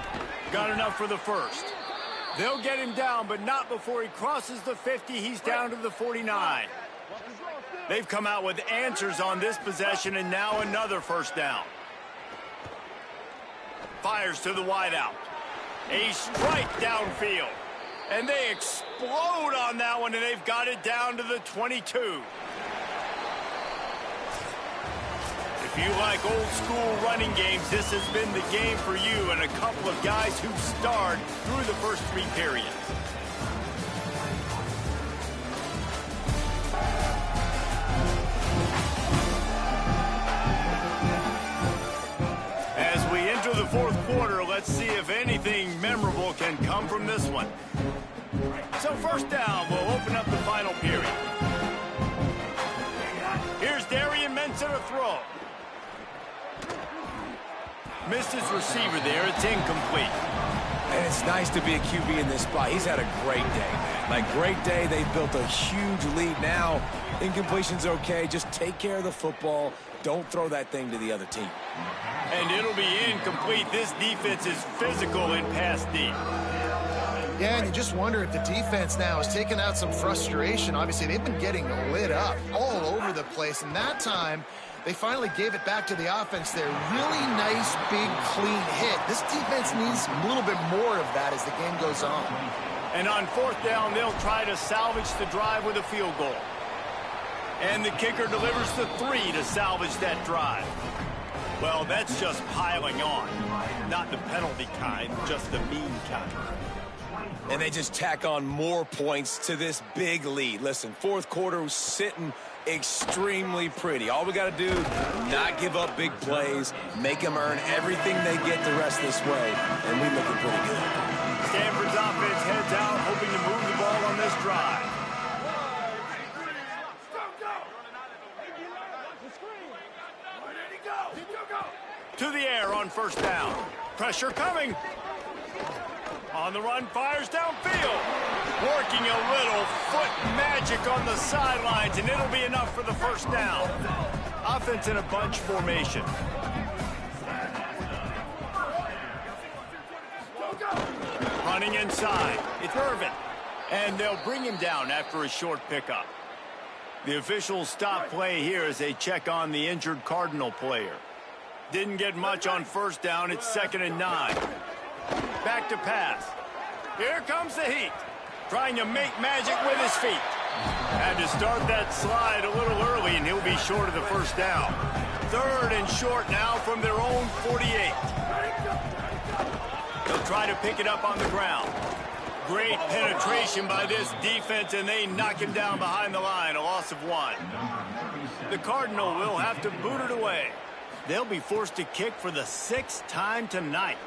Got enough for the first. They'll get him down, but not before he crosses the 50. He's down to the 49. They've come out with answers on this possession, and now another first down. Fires to the wideout. A strike downfield. And they explode on that one, and they've got it down to the 22. If you like old school running games, this has been the game for you and a couple of guys who've starred through the first 3 periods. As we enter the 4th quarter, let's see if anything memorable can come from this one. So first down, we'll open up the final period. Here's Darian Mensah to throw. Missed his receiver there. It's incomplete. And it's nice to be a QB in this spot. He's had a great day, man. Like, great day. They've built a huge lead now. Incompletion's okay. Just take care of the football. Don't throw that thing to the other team. And it'll be incomplete. This defense is physical in pass D. Yeah, and you just wonder if the defense now is taking out some frustration. Obviously, they've been getting lit up all over the place. And that time, they finally gave it back to the offense there. Really nice, big, clean hit. This defense needs a little bit more of that as the game goes on. And on 4th down, they'll try to salvage the drive with a field goal. And the kicker delivers the 3 to salvage that drive. Well, that's just piling on. Not the penalty kind, just the mean kind. And they just tack on more points to this big lead. Listen, fourth quarter was sitting extremely pretty. All we got to do, not give up big plays, make them earn everything they get the rest of this way, and we're looking pretty good. Stanford's offense heads out, hoping to move the ball on this drive. To the air on first down. Pressure coming. On the run, fires downfield. Working a little foot magic on the sidelines, and it'll be enough for the first down. Offense in a bunch formation. Running inside. It's Irvin. And they'll bring him down after a short pickup. The officials stop play here as they check on the injured Cardinal player. Didn't get much on first down. It's 2nd and 9. Back to pass. Here comes the heat. Trying to make magic with his feet. Had to start that slide a little early, and he'll be short of the first down. 3rd and short now from their own 48. They'll try to pick it up on the ground. Great penetration by this defense, and they knock him down behind the line. A loss of 1. The Cardinal will have to boot it away. They'll be forced to kick for the 6th time tonight.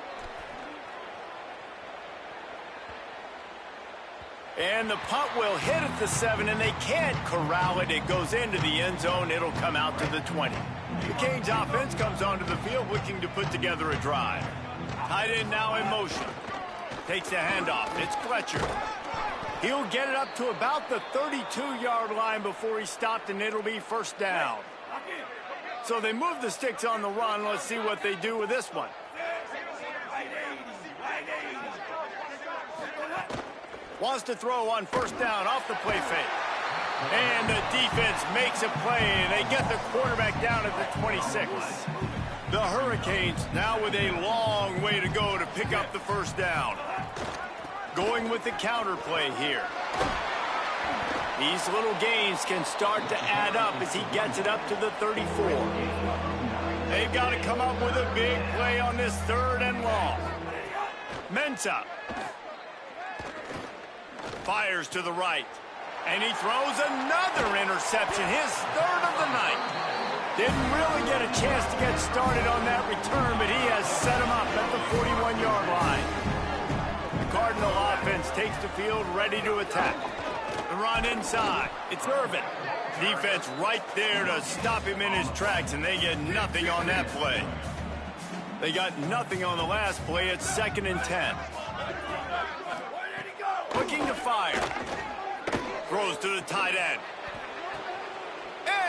And the punt will hit at the 7, and they can't corral it. It goes into the end zone. It'll come out to the 20. The Canes offense comes onto the field looking to put together a drive. Tight end now in motion. Takes the handoff. It's Fletcher. He'll get it up to about the 32-yard line before he stopped, and it'll be first down. So they move the sticks on the run. Let's see what they do with this one. Wants to throw on first down off the play fake. And the defense makes a play, and they get the quarterback down at the 26. The Hurricanes now with a long way to go to pick up the first down. Going with the counter play here. These little gains can start to add up as he gets it up to the 34. They've got to come up with a big play on this 3rd and long. Mensah fires to the right, and he throws another interception, his 3rd of the night. Didn't really get a chance to get started on that return, but he has set him up at the 41-yard line. The Cardinal offense takes the field ready to attack. The run inside. It's Irvin. Defense right there to stop him in his tracks, and they get nothing on that play. They got nothing on the last play. It's 2nd and 10. Looking to fire. Throws to the tight end.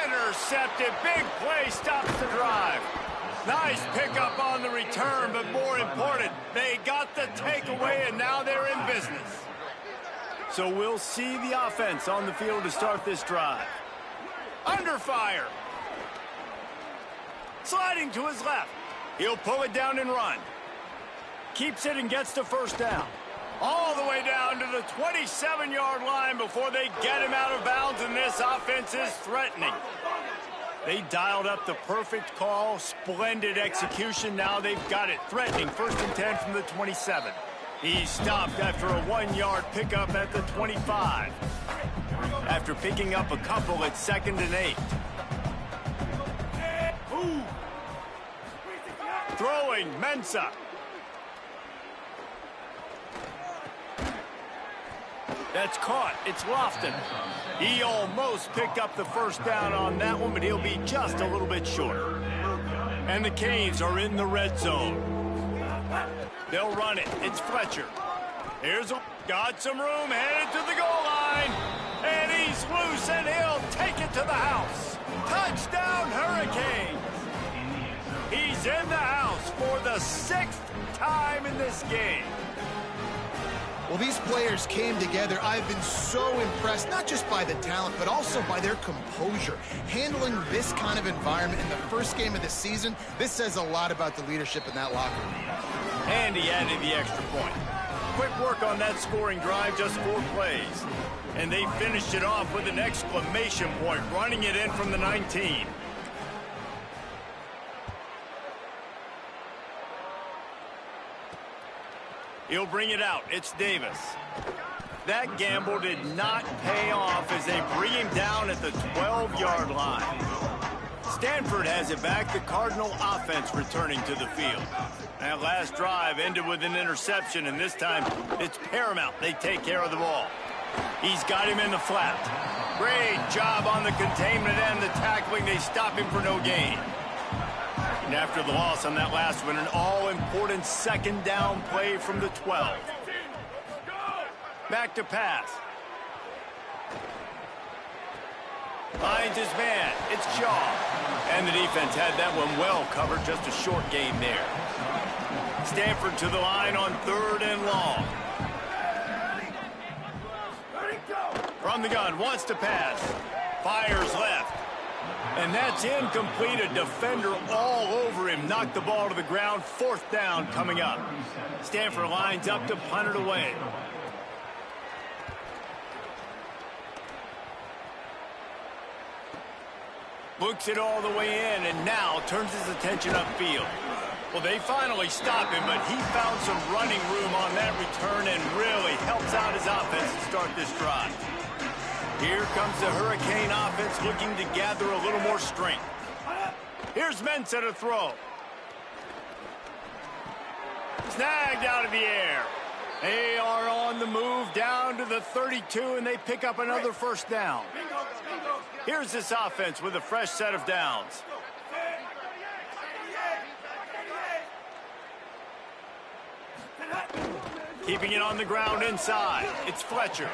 Intercepted. Big play stops the drive. Nice pickup on the return, but more important, they got the takeaway, and now they're in business. So we'll see the offense on the field to start this drive. Under fire. Sliding to his left. He'll pull it down and run. Keeps it and gets the first down. All the way down to the 27-yard line before they get him out of bounds, and this offense is threatening. They dialed up the perfect call, splendid execution. Now they've got it threatening. 1st and 10 from the 27. He's stopped after a 1-yard pickup at the 25. After picking up a couple at 2nd and 8. Throwing, Mensah. That's caught. It's Lofton. He almost picked up the first down on that one, but he'll be just a little bit short. And the Canes are in the red zone. They'll run it. It's Fletcher. Got some room, headed to the goal line. And he's loose, and he'll take it to the house. Touchdown, Hurricanes. He's in the house for the 6th time in this game. Well, these players came together. I've been so impressed, not just by the talent, but also by their composure. Handling this kind of environment in the first game of the season, this says a lot about the leadership in that locker room. And he added the extra point. Quick work on that scoring drive, just 4 plays. And they finished it off with an exclamation point, running it in from the 19. He'll bring it out. It's Davis. That gamble did not pay off as they bring him down at the 12-yard line. Stanford has it back. The Cardinal offense returning to the field. That last drive ended with an interception, and this time it's paramount they take care of the ball. He's got him in the flat. Great job on the containment and the tackling. They stop him for no gain. And after the loss on that last one, an all-important second down play from the 12. Back to pass. Finds his man. It's Shaw. And the defense had that one well covered. Just a short gain there. Stanford to the line on 3rd and long. From the gun, wants to pass. Fires left. And that's incomplete. A defender all over him. Knocked the ball to the ground. 4th down coming up. Stanford lines up to punt it away. Looks it all the way in and now turns his attention upfield. Well, they finally stop him, but he found some running room on that return and really helps out his offense to start this drive. Here comes the Hurricane offense looking to gather a little more strength. Here's Mensah to throw. Snagged out of the air. They are on the move down to the 32, and they pick up another 1st down. Here's this offense with a fresh set of downs. Keeping it on the ground inside. It's Fletcher.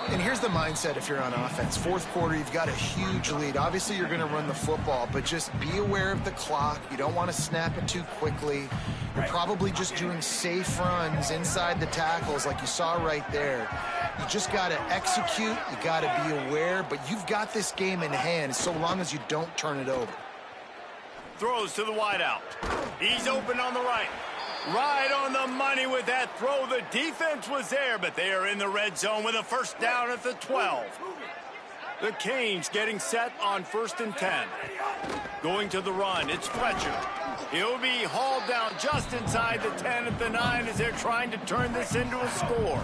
And here's the mindset if you're on offense. 4th quarter, you've got a huge lead. Obviously, you're going to run the football, but just be aware of the clock. You don't want to snap it too quickly. You're probably just doing safe runs inside the tackles like you saw right there. You just got to execute. You got to be aware, but you've got this game in hand so long as you don't turn it over. Throws to the wideout. He's open on the right. Right on the money with that throw. The defense was there, but they are in the red zone with a 1st down at the 12. The Canes getting set on 1st and 10. Going to the run. It's Fletcher. He'll be hauled down just inside the 10 at the 9 as they're trying to turn this into a score.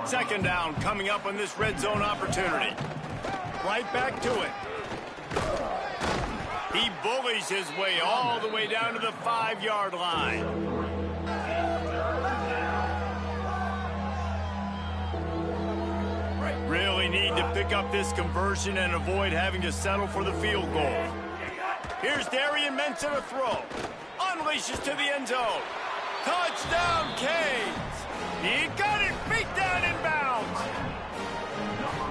2nd down coming up on this red zone opportunity. Right back to it. He bullies his way all the way down to the 5-yard line. Really need to pick up this conversion and avoid having to settle for the field goal. Here's Darian Mensah to throw. Unleashes to the end zone. Touchdown, Canes! He got it, feet down in bounds.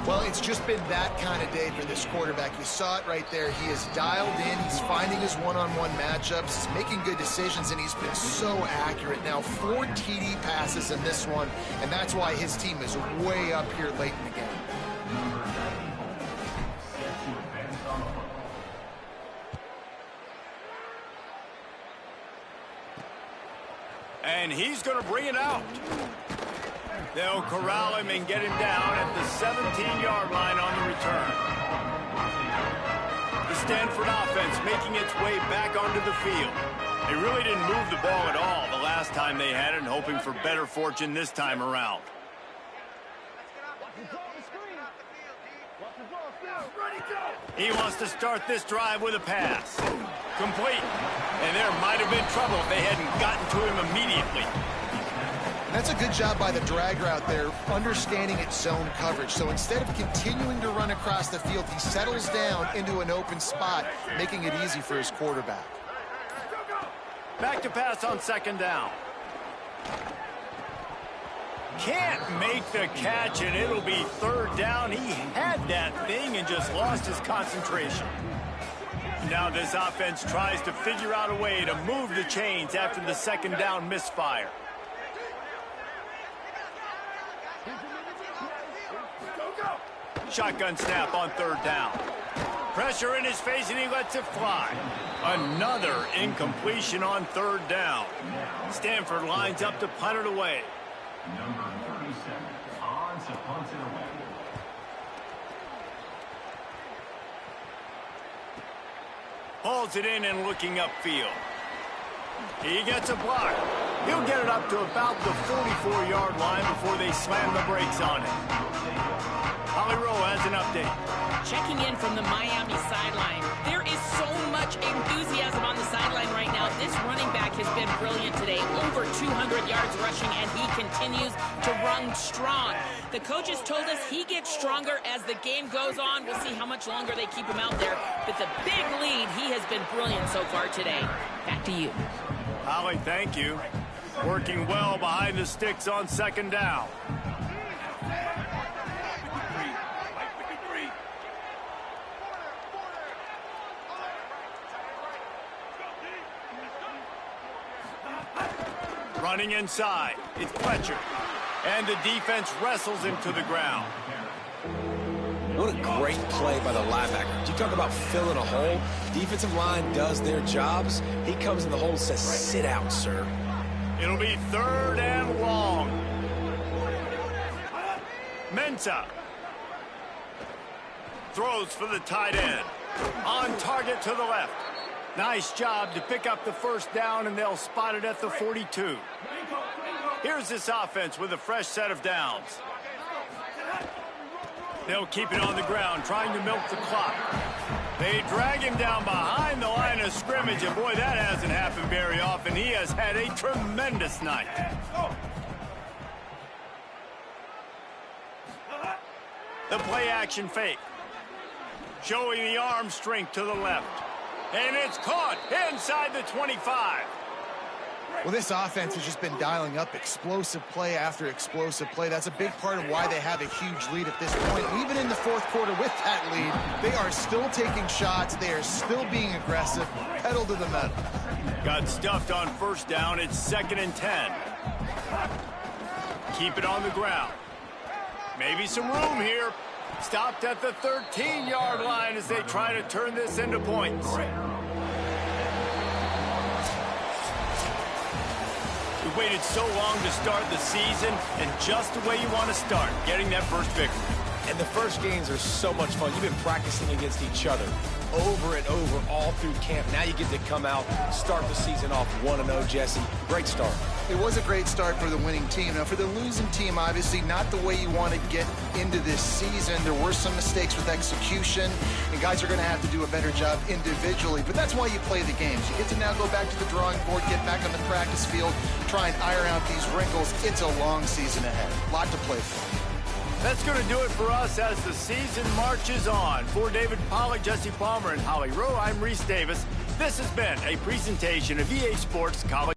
Well, it's just been that kind of day for this quarterback. You saw it right there. He is dialed in. He's finding his one-on-one matchups. He's making good decisions, and he's been so accurate. Now, 4 TD passes in this one, and that's why his team is way up here late in the game. And he's going to bring it out. They'll corral him and get him down at the 17-yard line on the return. The Stanford offense making its way back onto the field. They really didn't move the ball at all the last time they had it, and hoping for better fortune this time around. He wants to start this drive with a pass. Complete. And there might have been trouble if they hadn't gotten to him immediately. That's a good job by the drag route there, understanding its zone coverage. So instead of continuing to run across the field, he settles down into an open spot, making it easy for his quarterback. Back to pass on 2nd down. Can't make the catch, and it'll be 3rd down. He had that thing and just lost his concentration. Now this offense tries to figure out a way to move the chains after the 2nd down misfire. Shotgun snap on 3rd down. Pressure in his face, and he lets it fly. Another incompletion on 3rd down. Stanford lines up to punt it away. Number 37 on to punt it away. Hauls it in and looking upfield. He gets a block. He'll get it up to about the 44-yard line before they slam the brakes on it. Holly Rowe has an update. Checking in from the Miami sideline. There is so much enthusiasm on the sideline right now. This running back has been brilliant today. Over 200 yards rushing, and he continues to run strong. The coaches told us he gets stronger as the game goes on. We'll see how much longer they keep him out there. But the big lead, he has been brilliant so far today. Back to you. Holly, thank you. Working well behind the sticks on second down. Running inside, it's Fletcher. And the defense wrestles him to the ground. What a great play by the linebacker. You talk about filling a hole. Defensive line does their jobs. He comes in the hole and says, sit out, sir. It'll be 3rd and long. Mensah throws for the tight end. On target to the left. Nice job to pick up the first down, and they'll spot it at the 42. Here's this offense with a fresh set of downs. They'll keep it on the ground, trying to milk the clock. They drag him down behind the line of scrimmage, and boy, that hasn't happened very often. He has had a tremendous night. The play action fake. Showing the arm strength to the left. And it's caught inside the 25. Well, this offense has just been dialing up explosive play after explosive play. That's a big part of why they have a huge lead at this point. Even in the fourth quarter with that lead, they are still taking shots. They are still being aggressive. Pedal to the metal. Got stuffed on first down. It's 2nd and 10. Keep it on the ground. Maybe some room here. Stopped at the 13-yard line as they try to turn this into points. We waited so long to start the season, and just the way you want to start, getting that first victory. And the first games are so much fun. You've been practicing against each other over and over all through camp. Now you get to come out, start the season off 1-0, Jesse. Great start. It was a great start for the winning team. Now, for the losing team, obviously not the way you want to get into this season. There were some mistakes with execution, and guys are going to have to do a better job individually. But that's why you play the games. You get to now go back to the drawing board, get back on the practice field, try and iron out these wrinkles. It's a long season ahead. A lot to play for. That's going to do it for us as the season marches on. For David Pollack, Jesse Palmer, and Holly Rowe, I'm Reese Davis. This has been a presentation of EA Sports College.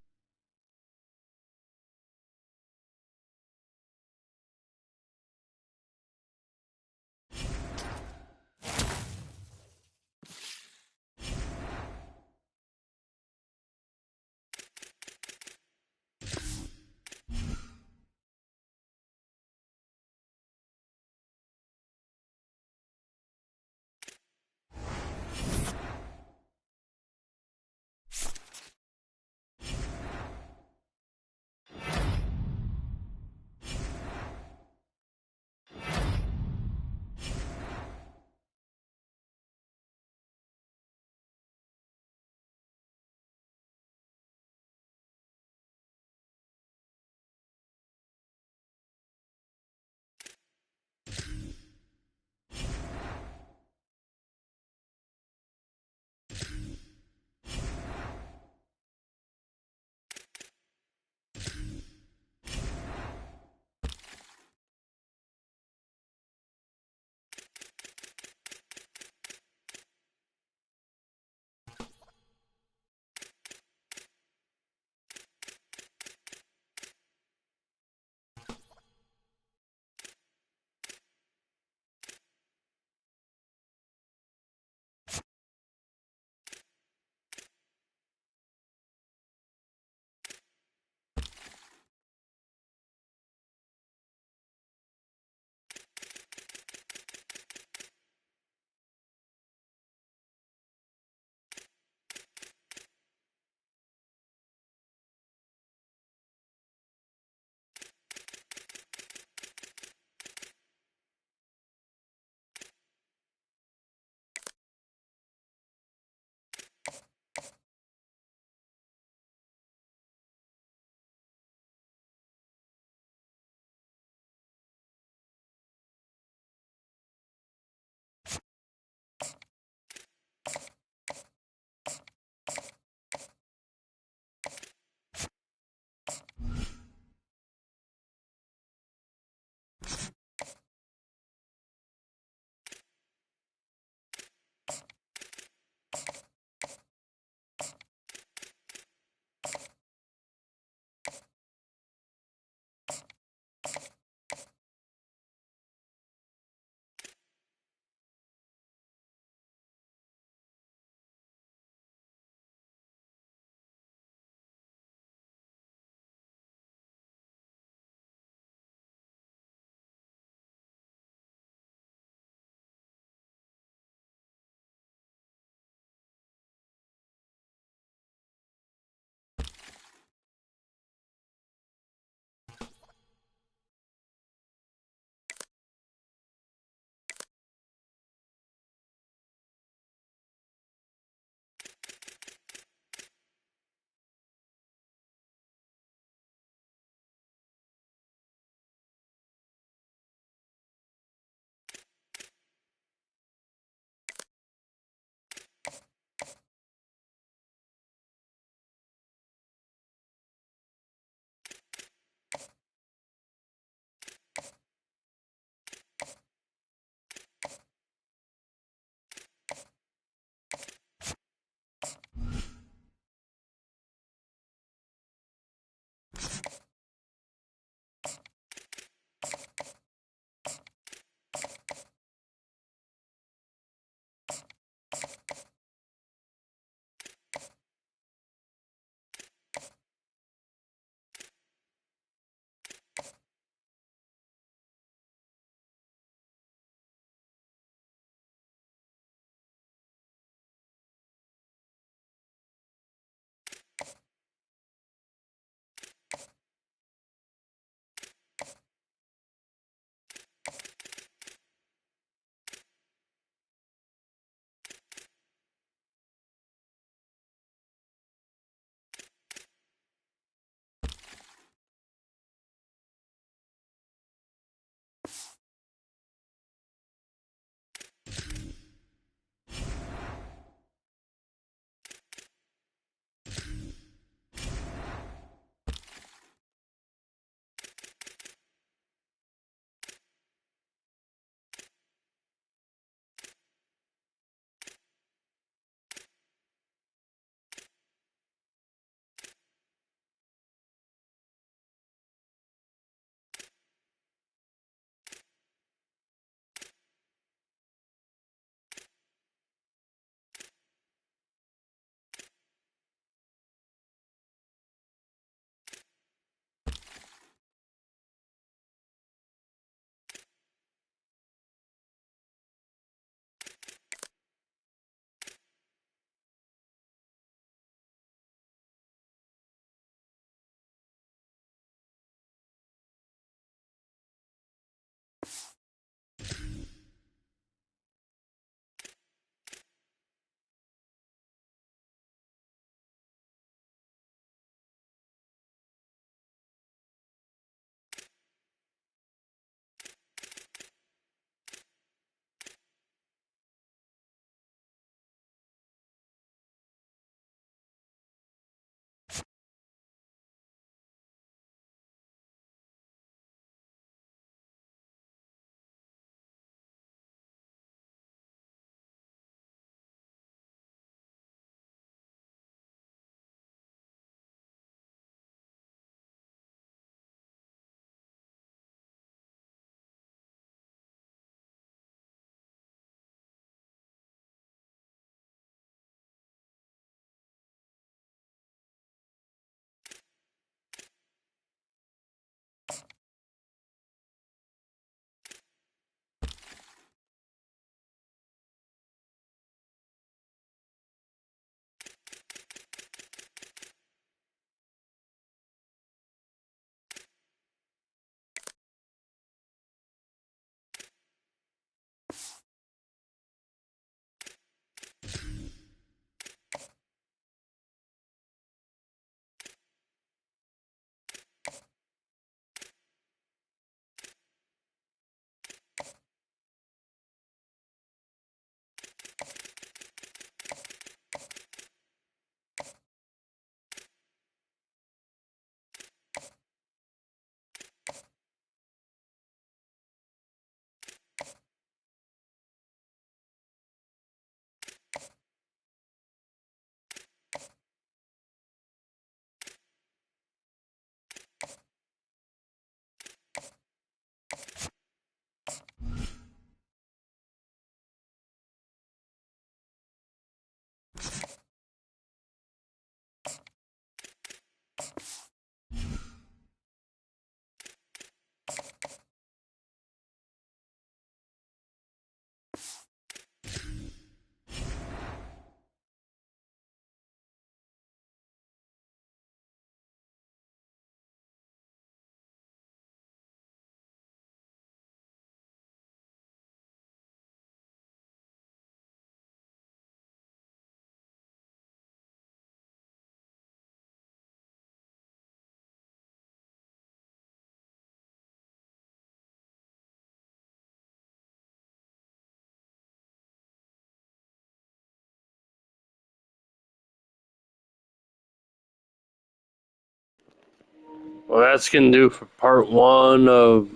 Well, that's going to do for part 1 of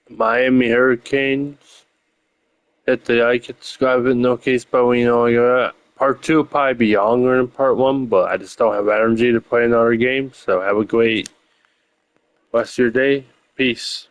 Miami Hurricanes. Hit the like and subscribe in no case, but we know part 2 will probably be longer than part 1, but I just don't have energy to play another game. So have a great rest of your day. Peace.